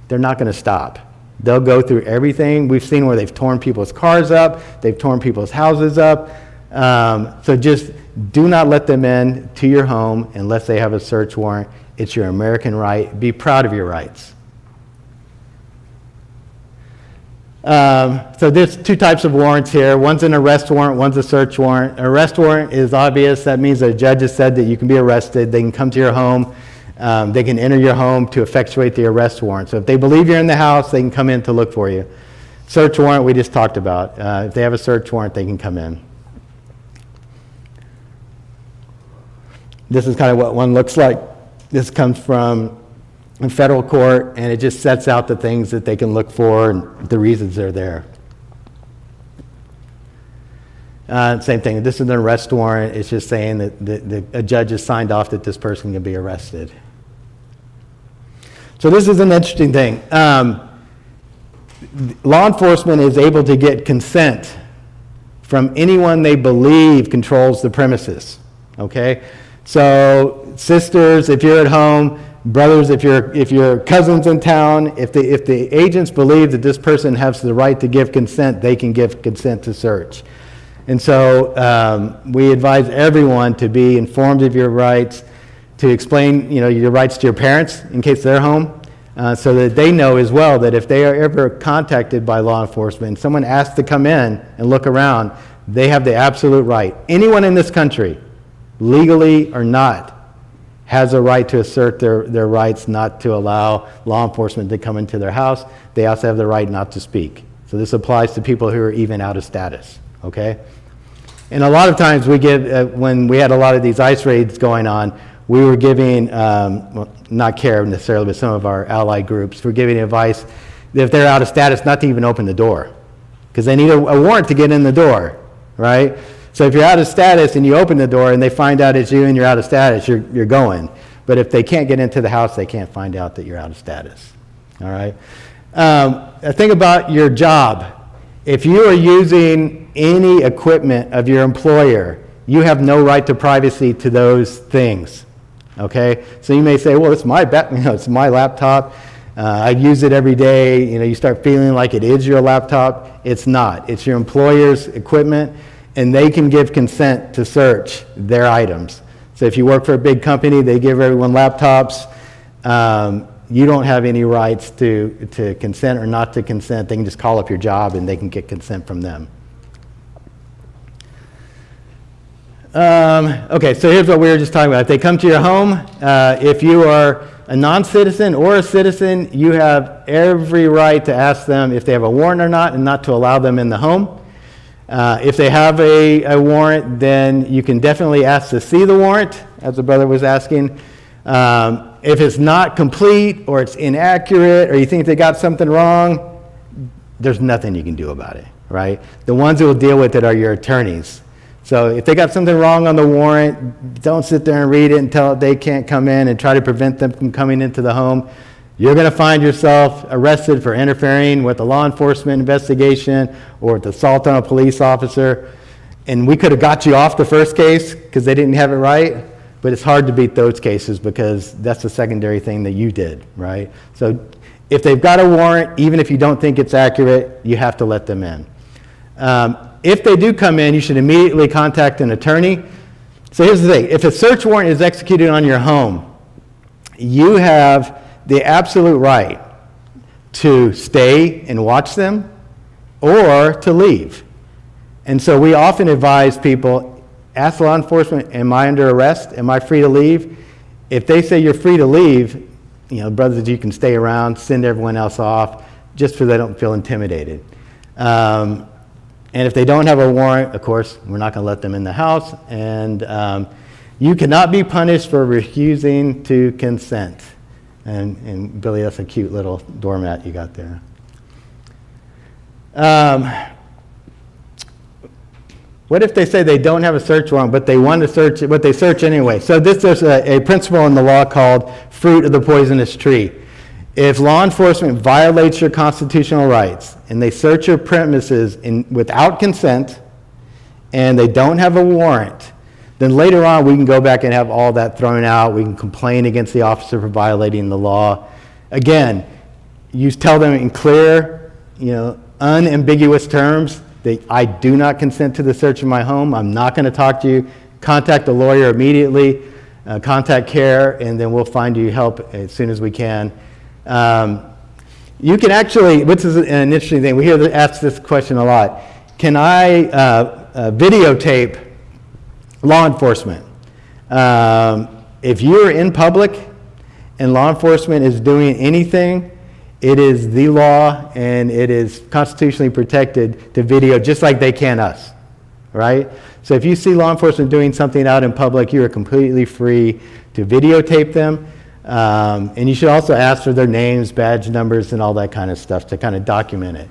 they're not going to stop. They'll go through everything. We've seen where they've torn people's cars up, they've torn people's houses up. So just do not let them in to your home unless they have a search warrant. It's your American right. Be proud of your rights. So there's two types of warrants here. One's an arrest warrant, one's a search warrant. An arrest warrant is obvious. That means that a judge has said that you can be arrested. They can come to your home. They can enter your home to effectuate the arrest warrant. So if they believe you're in the house, they can come in to look for you. Search warrant, we just talked about. If they have a search warrant, they can come in. This is kind of what one looks like. This comes from in federal court, and it just sets out the things that they can look for and the reasons they're there. Same thing, this is an arrest warrant. It's just saying that a judge has signed off that this person can be arrested. So this is an interesting thing. Law enforcement is able to get consent from anyone they believe controls the premises, okay? So sisters, if you're at home, brothers, if your cousin's in town, if the agents believe that this person has the right to give consent, they can give consent to search. And so we advise everyone to be informed of your rights, to explain, your rights to your parents in case they're home, so that they know as well that if they are ever contacted by law enforcement and someone asks to come in and look around, they have the absolute right. Anyone in this country, legally or not, has a right to assert their rights not to allow law enforcement to come into their house. They also have the right not to speak. So this applies to people who are even out of status, okay? And a lot of times we give, when we had a lot of these ICE raids going on, we were giving, well, not CAIR necessarily, but some of our allied groups, we're giving advice that if they're out of status, not to even open the door, because they need a warrant to get in the door, right? So if you're out of status and you open the door and they find out it's you and you're out of status, you're going. But if they can't get into the house, they can't find out that you're out of status. All right? Think about your job. If you are using any equipment of your employer, you have no right to privacy to those things, okay? So you may say, well, it's my it's my laptop. I use it every day. You start feeling like it is your laptop. It's not. It's your employer's equipment, and they can give consent to search their items. So if you work for a big company, they give everyone laptops. You don't have any rights to consent or not to consent. They can just call up your job and they can get consent from them. Okay, so here's what we were just talking about. If they come to your home, if you are a non-citizen or a citizen, you have every right to ask them if they have a warrant or not and not to allow them in the home. If they have a warrant, then you can definitely ask to see the warrant, as the brother was asking. If it's not complete or it's inaccurate or you think they got something wrong, there's nothing you can do about it, right? The ones who will deal with it are your attorneys. So if they got something wrong on the warrant, don't sit there and read it and tell it they can't come in and try to prevent them from coming into the home. You're going to find yourself arrested for interfering with a law enforcement investigation or with assault on a police officer. And we could have got you off the first case because they didn't have it right. But it's hard to beat those cases because that's the secondary thing that you did, right? So if they've got a warrant, even if you don't think it's accurate, you have to let them in. If they do come in, you should immediately contact an attorney. So here's the thing. If a search warrant is executed on your home, you have the absolute right to stay and watch them or to leave. And so we often advise people, ask law enforcement, am I under arrest? Am I free to leave? If they say you're free to leave, brothers, you can stay around, send everyone else off, just so they don't feel intimidated. And if they don't have a warrant, of course, we're not going to let them in the house. And you cannot be punished for refusing to consent. And Billy, that's a cute little doormat you got there. What if they say they don't have a search warrant, but they want to search it, but they search anyway? So there's a principle in the law called fruit of the poisonous tree. If law enforcement violates your constitutional rights and they search your premises without consent and they don't have a warrant, then later on we can go back and have all that thrown out. We can complain against the officer for violating the law. Again, you tell them in clear, unambiguous terms that I do not consent to the search of my home. I'm not going to talk to you. Contact a lawyer immediately. Contact CAIR, and then we'll find you help as soon as we can. You can actually, which is an interesting thing, we hear asked this question a lot. Can I videotape law enforcement? If you're in public and law enforcement is doing anything, it is the law and it is constitutionally protected to video just like they can us, right? So if you see law enforcement doing something out in public, you are completely free to videotape them. And you should also ask for their names, badge numbers, and all that kind of stuff to kind of document it.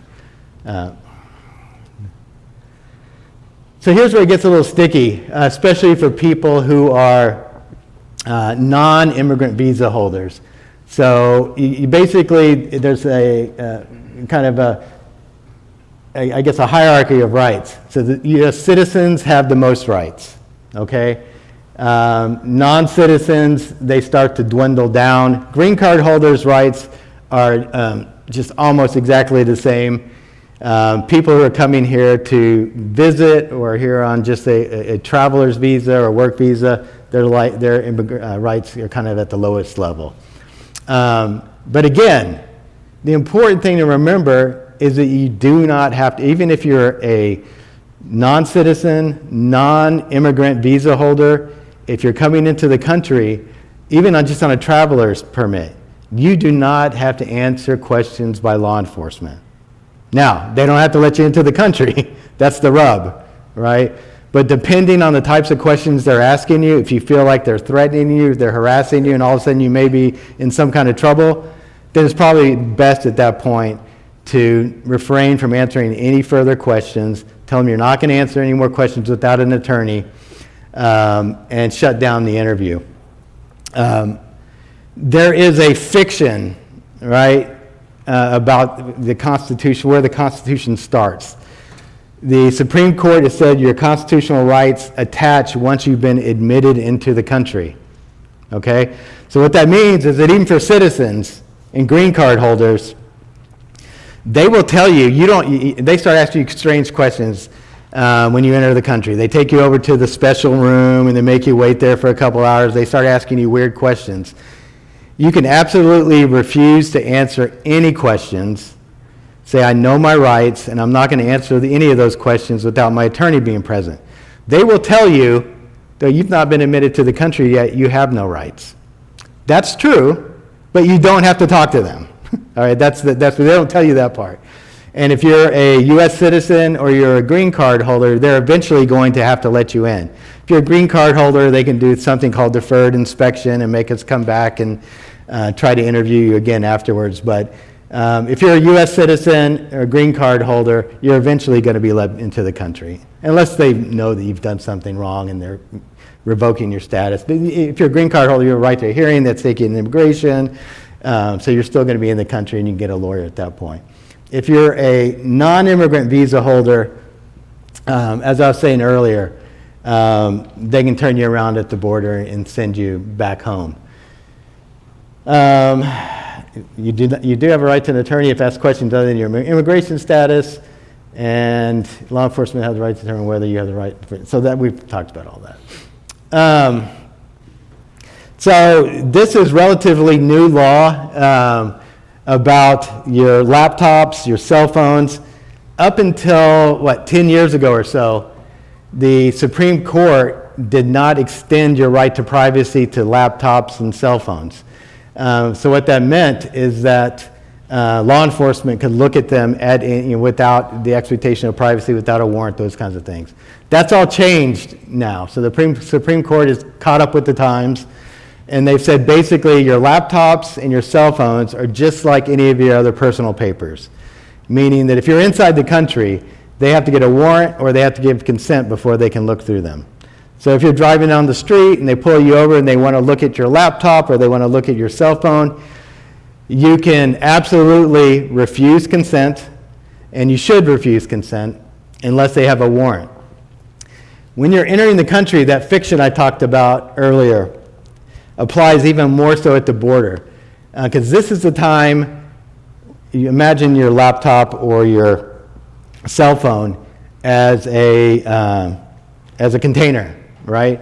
So here's where it gets a little sticky, especially for people who are non-immigrant visa holders. So you basically, there's a kind of I guess a hierarchy of rights. So the U.S. citizens have the most rights, okay? Non-citizens, they start to dwindle down. Green card holders' rights are just almost exactly the same. People who are coming here to visit or here on just a traveler's visa or work visa, their rights are kind of at the lowest level. But again, the important thing to remember is that you do not have to, even if you're a non-citizen, non-immigrant visa holder, if you're coming into the country, even just on a traveler's permit, you do not have to answer questions by law enforcement. Now, they don't have to let you into the country. That's the rub, right? But depending on the types of questions they're asking you, if you feel like they're threatening you, they're harassing you, and all of a sudden you may be in some kind of trouble, then it's probably best at that point to refrain from answering any further questions, tell them you're not going to answer any more questions without an attorney, and shut down the interview. There is a fiction, right, about the Constitution, where the Constitution starts. The Supreme Court has said your constitutional rights attach once you've been admitted into the country. Okay? So what that means is that even for citizens and green card holders, they will tell you, they start asking you strange questions when you enter the country. They take you over to the special room and they make you wait there for a couple hours. They start asking you weird questions. You can absolutely refuse to answer any questions. Say, I know my rights and I'm not going to answer any of those questions without my attorney being present. They will tell you, though you've not been admitted to the country yet, you have no rights. That's true, but you don't have to talk to them. All right, that's they don't tell you that part. And if you're a U.S. citizen or you're a green card holder, they're eventually going to have to let you in. If you're a green card holder, they can do something called deferred inspection and make us come back and try to interview you again afterwards. But if you're a U.S. citizen or a green card holder, you're eventually going to be let into the country, unless they know that you've done something wrong and they're revoking your status. But if you're a green card holder, you have a right to a hearing that's taking immigration. So you're still going to be in the country and you can get a lawyer at that point. If you're a non-immigrant visa holder, as I was saying earlier, they can turn you around at the border and send you back home. You do have a right to an attorney if asked questions other than your immigration status, and law enforcement has the right to determine whether you have the right. So that we've talked about all that. So this is relatively new law about your laptops, your cell phones. Up until, 10 years ago or so, the Supreme Court did not extend your right to privacy to laptops and cell phones. So what that meant is that law enforcement could look at them without the expectation of privacy, without a warrant, those kinds of things. That's all changed now. So the Supreme Court is caught up with the times. And they've said basically your laptops and your cell phones are just like any of your other personal papers, meaning that if you're inside the country, they have to get a warrant or they have to give consent before they can look through them. So if you're driving down the street and they pull you over and they want to look at your laptop or they want to look at your cell phone, you can absolutely refuse consent, and you should refuse consent unless they have a warrant. When you're entering the country, that fiction I talked about earlier applies even more so at the border, because this is the time, you imagine your laptop or your cell phone as a container, right?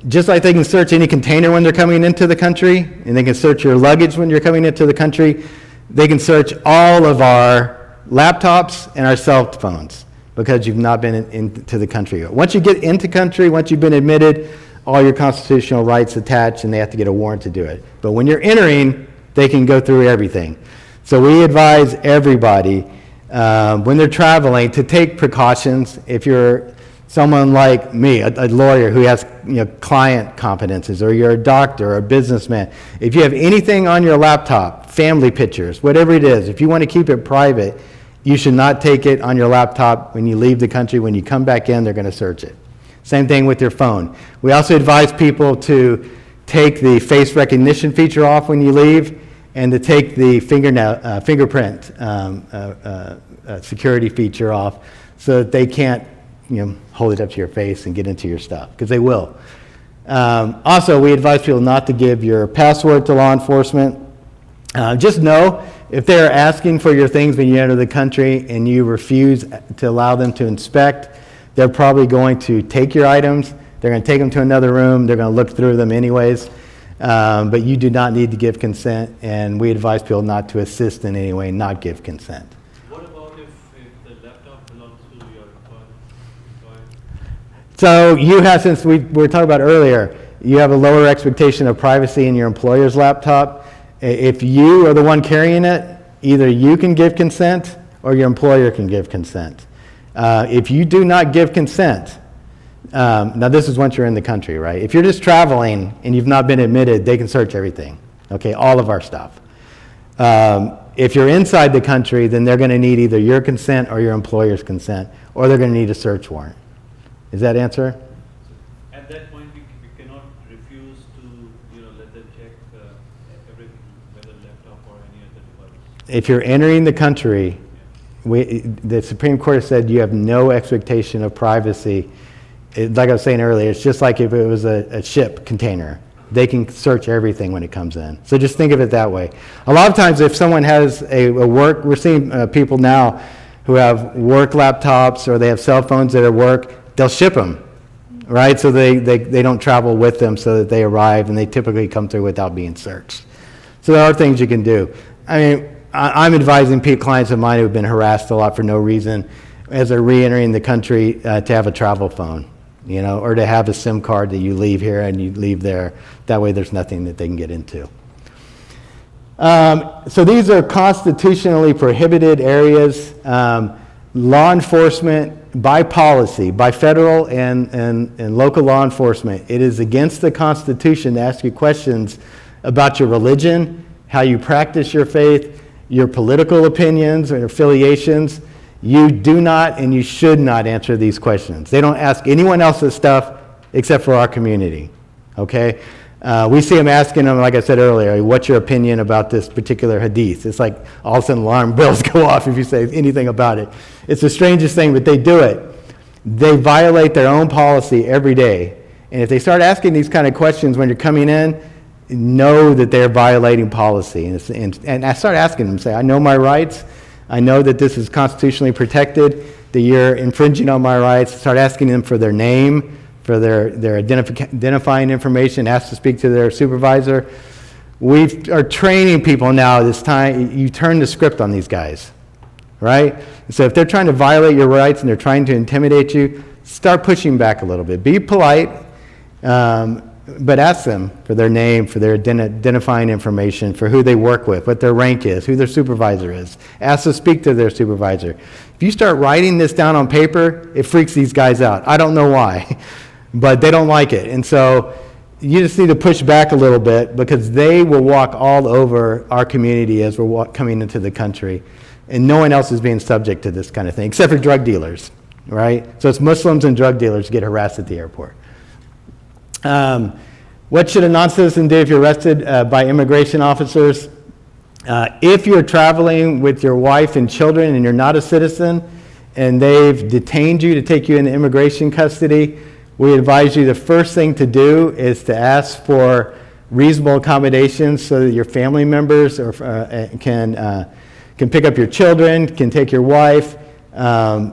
Just like they can search any container when they're coming into the country, and they can search your luggage when you're coming into the country, they can search all of our laptops and our cell phones because you've not been into the country yet. Once you get into country, once you've been admitted, all your constitutional rights attached, and they have to get a warrant to do it. But when you're entering, they can go through everything. So we advise everybody when they're traveling to take precautions. If you're someone like me, a lawyer who has client competences, or you're a doctor or a businessman, if you have anything on your laptop, family pictures, whatever it is, if you want to keep it private, you should not take it on your laptop when you leave the country. When you come back in, they're going to search it. Same thing with your phone. We also advise people to take the face recognition feature off when you leave, and to take the fingerprint security feature off, so that they can't hold it up to your face and get into your stuff, because they will. Also, we advise people not to give your password to law enforcement. Just know, if they're asking for your things when you enter the country and you refuse to allow them to inspect, they're probably going to take your items, they're going to take them to another room, they're going to look through them anyways, but you do not need to give consent, and we advise people not to assist in any way, not give consent. What about if the laptop belongs to your employer? So you have, since we were talking about earlier, you have a lower expectation of privacy in your employer's laptop. If you are the one carrying it, either you can give consent or your employer can give consent. If you do not give consent, now this is once you're in the country, right? If you're just traveling and you've not been admitted, they can search everything, okay, all of our stuff. If you're inside the country, then they're going to need either your consent or your employer's consent, or they're going to need a search warrant. Does that answer? At that point, we cannot refuse to let them check everything, whether laptop or any other device. if you're entering the country, the Supreme Court has said you have no expectation of privacy. Like I was saying earlier, it's just like if it was a ship container. They can search everything when it comes in. So just think of it that way. A lot of times if someone has a work, we're seeing people now who have work laptops or they have cell phones that are work, they'll ship them, right? So they don't travel with them so that they arrive, and they typically come through without being searched. So there are things you can do. I mean, I'm advising clients of mine who have been harassed a lot for no reason as they're re-entering the country to have a travel phone, you know, or to have a SIM card that you leave here and you leave there. That way there's nothing that they can get into. So these are constitutionally prohibited areas. Law enforcement, by policy, by federal and local law enforcement, it is against the Constitution to ask you questions about your religion, how you practice your faith, your political opinions or affiliations. You do not and you should not answer these questions. They don't ask anyone else's stuff except for our community, okay? We see them asking them, like I said earlier, what's your opinion about this particular hadith? It's like all of a sudden alarm bells go off if you say anything about it. It's the strangest thing, but they do it. They violate their own policy every day. And if they start asking these kind of questions when you're coming in, know that they're violating policy. And I start asking them, say, I know my rights. I know that this is constitutionally protected, that you're infringing on my rights. Start asking them for their name, for their identifying information, ask to speak to their supervisor. We are training people now this time. You turn the script on these guys, right? So if they're trying to violate your rights and they're trying to intimidate you, start pushing back a little bit. Be polite, but ask them for their name, for their identifying information, for who they work with, what their rank is, who their supervisor is. Ask to speak to their supervisor. If you start writing this down on paper, it freaks these guys out. I don't know why, but they don't like it. And so you just need to push back a little bit because they will walk all over our community as we're coming into the country. And no one else is being subject to this kind of thing, except for drug dealers, right? So it's Muslims and drug dealers get harassed at the airport. What should a non-citizen do if you're arrested by immigration officers? If you're traveling with your wife and children and you're not a citizen and they've detained you to take you into immigration custody, we advise you the first thing to do is to ask for reasonable accommodations so that your family members can pick up your children, can take your wife.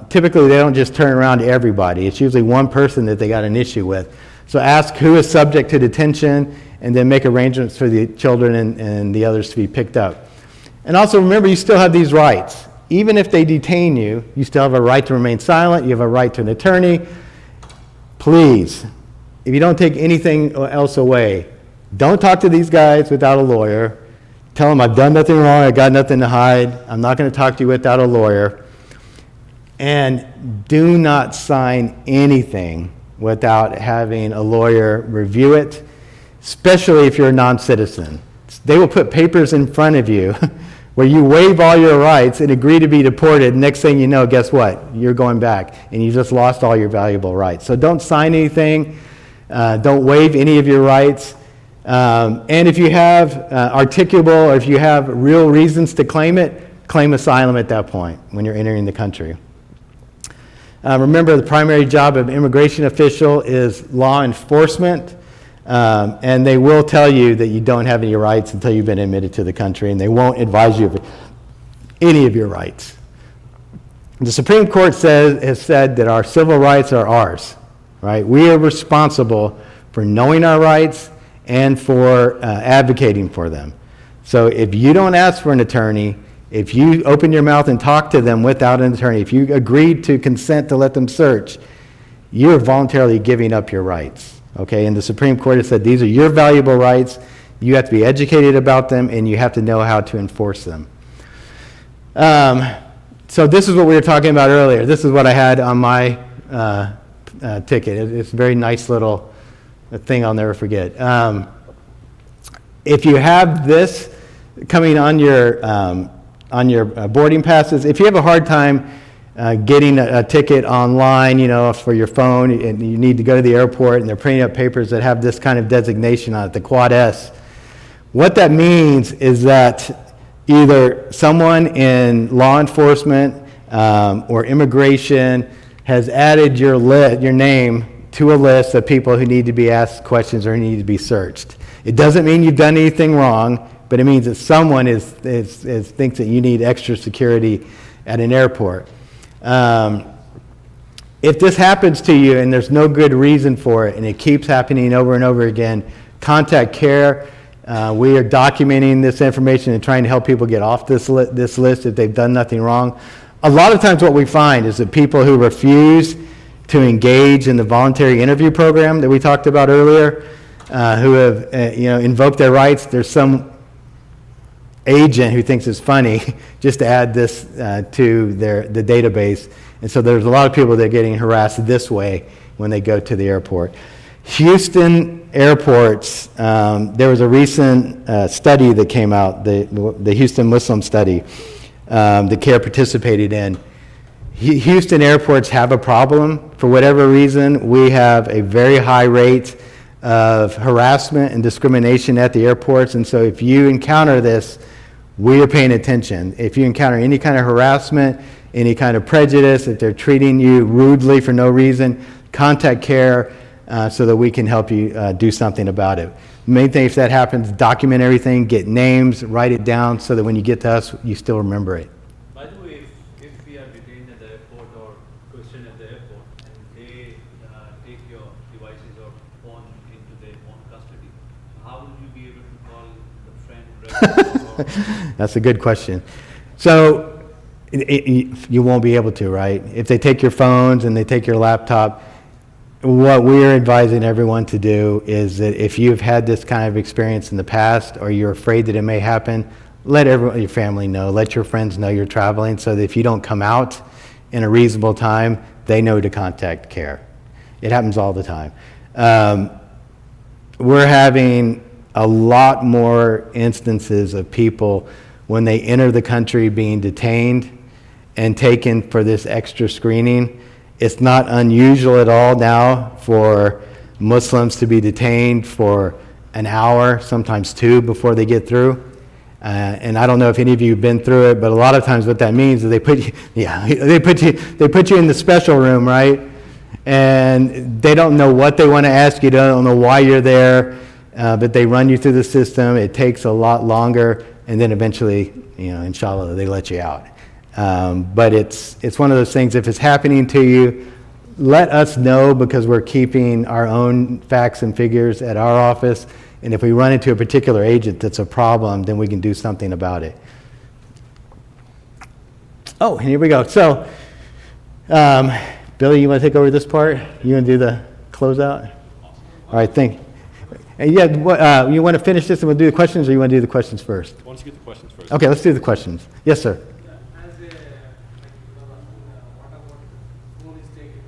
Typically, they don't just turn around to everybody. It's usually one person that they got an issue with. So ask who is subject to detention and then make arrangements for the children and the others to be picked up. And also remember, you still have these rights. Even if they detain you, you still have a right to remain silent. You have a right to an attorney. Please, if you don't take anything else away, don't talk to these guys without a lawyer. Tell them I've done nothing wrong, I got nothing to hide. I'm not going to talk to you without a lawyer. And do not sign anything without having a lawyer review it, especially if you're a non-citizen. They will put papers in front of you where you waive all your rights and agree to be deported. Next thing you know, guess what? You're going back, and you just lost all your valuable rights. So don't sign anything. Don't waive any of your rights. And if you have articulable or if you have real reasons to claim it, claim asylum at that point when you're entering the country. Remember, the primary job of an immigration official is law enforcement, and they will tell you that you don't have any rights until you've been admitted to the country, and they won't advise you of any of your rights. The Supreme Court has said that our civil rights are ours, right? We are responsible for knowing our rights and for advocating for them. So if you don't ask for an attorney, if you open your mouth and talk to them without an attorney, if you agreed to consent to let them search, you're voluntarily giving up your rights, okay? And the Supreme Court has said these are your valuable rights. You have to be educated about them, and you have to know how to enforce them. So this is what we were talking about earlier. This is what I had on my ticket. It's a very nice little thing I'll never forget. If you have this coming on your boarding passes, if you have a hard time getting a ticket online, you know, for your phone, and you need to go to the airport and they're printing up papers that have this kind of designation on it, the Quad S, what that means is that either someone in law enforcement or immigration has added your name to a list of people who need to be asked questions or who need to be searched. It doesn't mean you've done anything wrong, but it means that someone thinks that you need extra security at an airport. If this happens to you and there's no good reason for it and it keeps happening over and over again, contact CAIR. We are documenting this information and trying to help people get off this list if they've done nothing wrong. A lot of times what we find is that people who refuse to engage in the voluntary interview program that we talked about earlier, who have invoked their rights, there's some agent who thinks it's funny just to add this to the database. And so there's a lot of people that are getting harassed this way when they go to the airport. Houston airports, there was a recent study that came out, the Houston Muslim study that CAIR participated in. Houston airports have a problem. For whatever reason, we have a very high rate of harassment and discrimination at the airports. And so if you encounter this, we are paying attention. If you encounter any kind of harassment, any kind of prejudice, if they're treating you rudely for no reason, contact CAIR so that we can help you do something about it. The main thing, if that happens, document everything, get names, write it down so that when you get to us, you still remember it. By the way, if we are detained at the airport or questioned at the airport and they take your devices or phone into their own custody, how will you be able to call the friend, relative, or That's a good question. So you won't be able to, right? If they take your phones and they take your laptop, what we're advising everyone to do is that if you've had this kind of experience in the past or you're afraid that it may happen, let your family know, let your friends know you're traveling so that if you don't come out in a reasonable time, they know to contact CAIR. It happens all the time. We're having a lot more instances of people when they enter the country being detained and taken for this extra screening. It's not unusual at all now for Muslims to be detained for an hour, sometimes two, before they get through. And I don't know if any of you have been through it, but a lot of times what that means is they put you in the special room, right? And they don't know what they want to ask you, they don't know why you're there, but they run you through the system. It takes a lot longer, and then eventually, inshallah, they let you out. But it's one of those things, if it's happening to you, let us know because we're keeping our own facts and figures at our office. And if we run into a particular agent that's a problem, then we can do something about it. Oh, and here we go. So, Billy, you want to take over this part? You want to do the closeout? All right, thank you. And yeah, you want to finish this and we'll do the questions, or you want to do the questions first? Why don't you get the questions first? Okay, let's do the questions. Yes, sir. As a, what about phone is taken?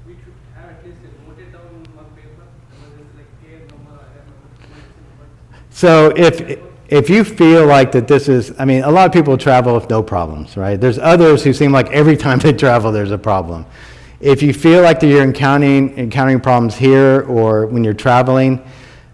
We should have at least noted down one paper, and it's like care number, I have number. So if you feel like that this is, a lot of people travel with no problems, right? There's others who seem like every time they travel there's a problem. If you feel like that you're encountering problems here or when you're traveling,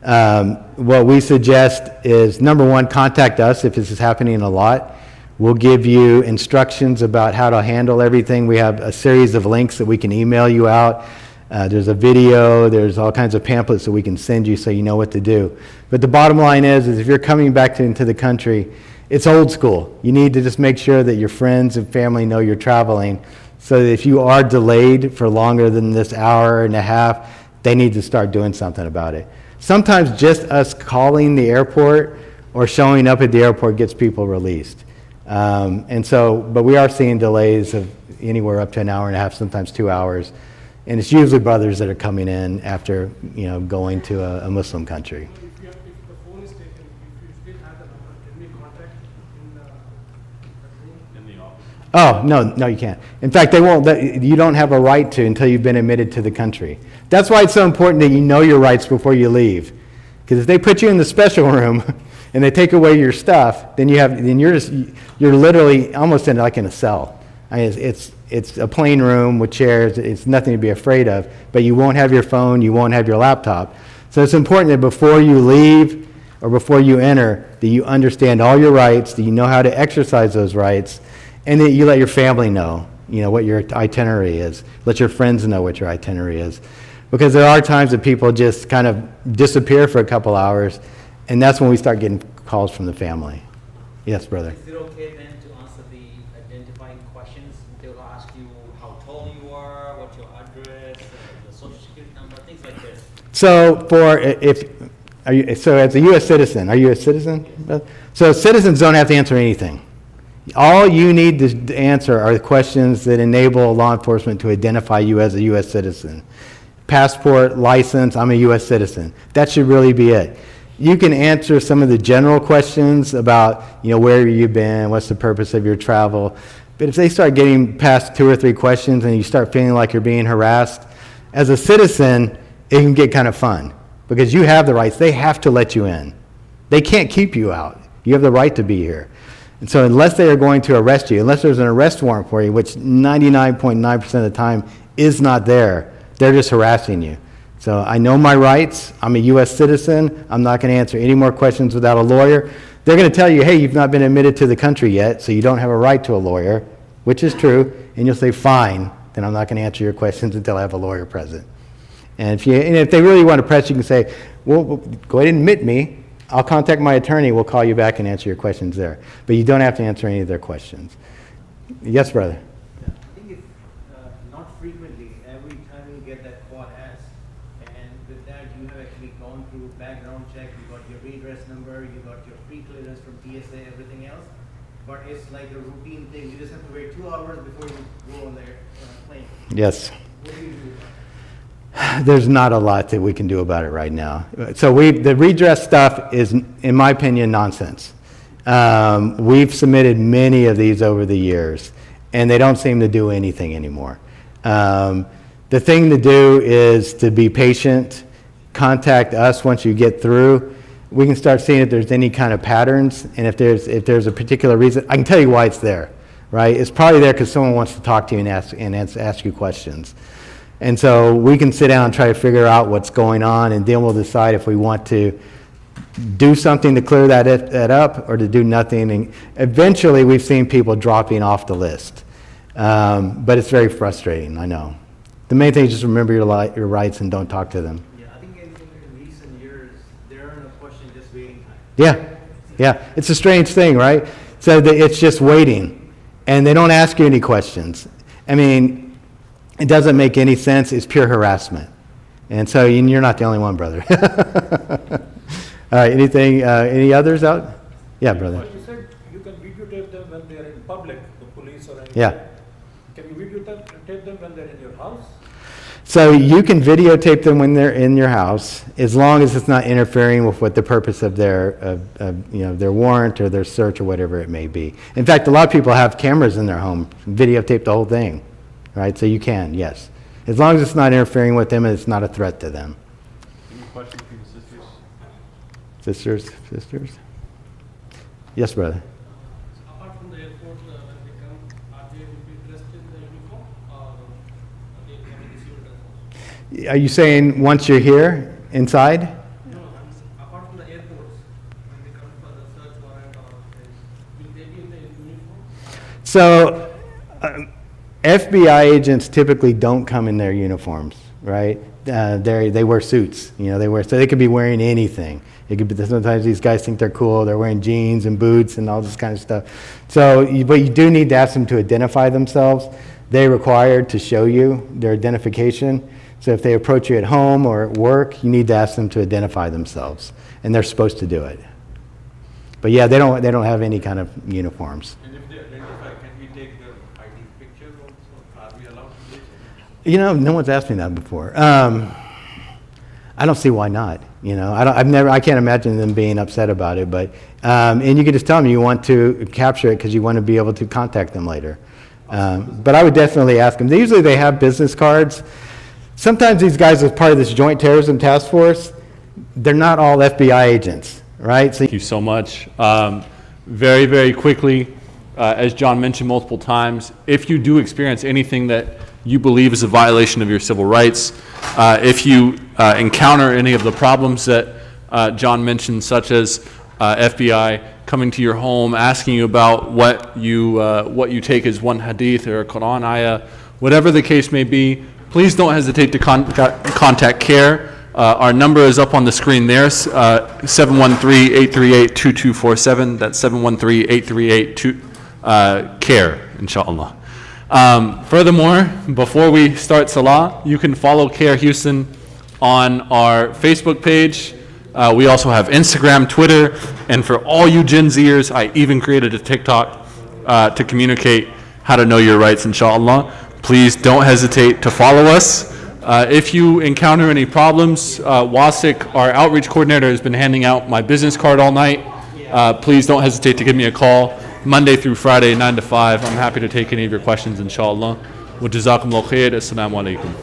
what we suggest is, number one, contact us if this is happening a lot. We'll give you instructions about how to handle everything. We have a series of links that we can email you out. There's a video, there's all kinds of pamphlets that we can send you so you know what to do. But the bottom line is if you're coming back into the country, it's old school. You need to just make sure that your friends and family know you're traveling, so that if you are delayed for longer than this hour and a half, they need to start doing something about it. Sometimes just us calling the airport or showing up at the airport gets people released. But we are seeing delays of anywhere up to an hour and a half, sometimes 2 hours. And it's usually brothers that are coming in after, going to a Muslim country. If the phone is taken, if you still have the number, can we contact in the room? In the office. Oh, no, you can't. In fact, they won't. You don't have a right to until you've been admitted to the country. That's why it's so important that you know your rights before you leave. Because if they put you in the special room and they take away your stuff, then you're literally almost in a cell. It's a plain room with chairs. It's nothing to be afraid of. But you won't have your phone. You won't have your laptop. So it's important that before you leave, or before you enter, that you understand all your rights, that you know how to exercise those rights, and that you let your family know, what your itinerary is. Let your friends know what your itinerary is. Because there are times that people just kind of disappear for a couple hours, and that's when we start getting calls from the family. Yes, brother. Is it okay then to answer the identifying questions? They will ask you how tall you are, what's your address, the social security number, things like this. So as a U.S. citizen, are you a citizen? So citizens don't have to answer anything. All you need to answer are the questions that enable law enforcement to identify you as a U.S. citizen. Passport, license, I'm a U.S. citizen. That should really be it. You can answer some of the general questions about, where you've been, what's the purpose of your travel. But if they start getting past 2 or 3 questions and you start feeling like you're being harassed, as a citizen, it can get kind of fun because you have the rights. They have to let you in. They can't keep you out. You have the right to be here. And so unless they are going to arrest you, unless there's an arrest warrant for you, which 99.9% of the time is not there, they're just harassing you. So I know my rights. I'm a U.S. citizen. I'm not going to answer any more questions without a lawyer. They're going to tell you, hey, you've not been admitted to the country yet, so you don't have a right to a lawyer, which is true. And you'll say, fine, then I'm not going to answer your questions until I have a lawyer present. And if they really want to press, you can say, well, go ahead and admit me. I'll contact my attorney. We'll call you back and answer your questions there. But you don't have to answer any of their questions. Yes, brother. I think it's not frequently, every time you get that quad S, and with that you have actually gone through background check, you got your redress number, you got your pre-clearance from TSA, everything else, but it's like a routine thing. You just have to wait 2 hours before you go on the plane. Yes. What do you do? There's not a lot that we can do about it right now. So the redress stuff is, in my opinion, nonsense. We've submitted many of these over the years, and they don't seem to do anything anymore. The thing to do is to be patient, contact us once you get through. We can start seeing if there's any kind of patterns, and if there's a particular reason. I can tell you why it's there, right? It's probably there because someone wants to talk to you and ask you questions. And so we can sit down and try to figure out what's going on, and then we'll decide if we want to do something to clear that up or to do nothing. And eventually, we've seen people dropping off the list. But it's very frustrating, I know. The main thing is just remember your rights and don't talk to them. Yeah, I think in recent years, there are no question, just waiting time. Yeah. It's a strange thing, right? So it's just waiting, and they don't ask you any questions. I mean, it doesn't make any sense. It's pure harassment. And so you're not the only one, brother. All right, any others out? Yeah, brother. Well, you said you can videotape them when they are in public, the police or anything. Yeah. Can you videotape them when they're in your house? So you can videotape them when they're in your house, as long as it's not interfering with what the purpose of their warrant or their search or whatever it may be. In fact, a lot of people have cameras in their home, videotape the whole thing. Right, so you can, yes. As long as it's not interfering with them and it's not a threat to them. Any questions from the sisters? Sisters? Yes, brother. Apart from the airport, when they come, are they will be dressed in the uniform or they come in the civil dress? Are you saying once you're here, inside? No, apart from the airports, when they come for the search warrant or will they be in the uniform? So, FBI agents typically don't come in their uniforms, right? They wear suits, so they could be wearing anything. It could be, sometimes these guys think they're cool, they're wearing jeans and boots and all this kind of stuff. So, but you do need to ask them to identify themselves. They're required to show you their identification. So if they approach you at home or at work, you need to ask them to identify themselves, and they're supposed to do it. But yeah, they don't have any kind of uniforms. And if they identify, can we take the ID picture also? Are we allowed to do so? No one's asked me that before. I don't see why not. I can't imagine them being upset about it. But and you can just tell them you want to capture it because you want to be able to contact them later. But I would definitely ask them. Usually they have business cards. Sometimes these guys, as part of this Joint Terrorism Task Force, they're not all FBI agents, right? So Thank you so much. Very, very quickly, as John mentioned multiple times, if you do experience anything that you believe is a violation of your civil rights, if you encounter any of the problems that John mentioned, such as FBI coming to your home, asking you about what you take as one hadith or a Quran ayah, whatever the case may be, please don't hesitate to contact CAIR. Our number is up on the screen there, 713-838-2247. That's 713-838-CAIR, inshallah. Furthermore, before we start Salah, you can follow CAIR Houston on our Facebook page. We also have Instagram, Twitter, and for all you Gen Zers, I even created a TikTok to communicate how to know your rights, inshallah. Please don't hesitate to follow us. If you encounter any problems, Wasik, our outreach coordinator, has been handing out my business card all night. Please don't hesitate to give me a call, Monday through Friday, 9 to 5. I'm happy to take any of your questions, inshallah. Wa jazakumullah khair. Assalamu alaikum.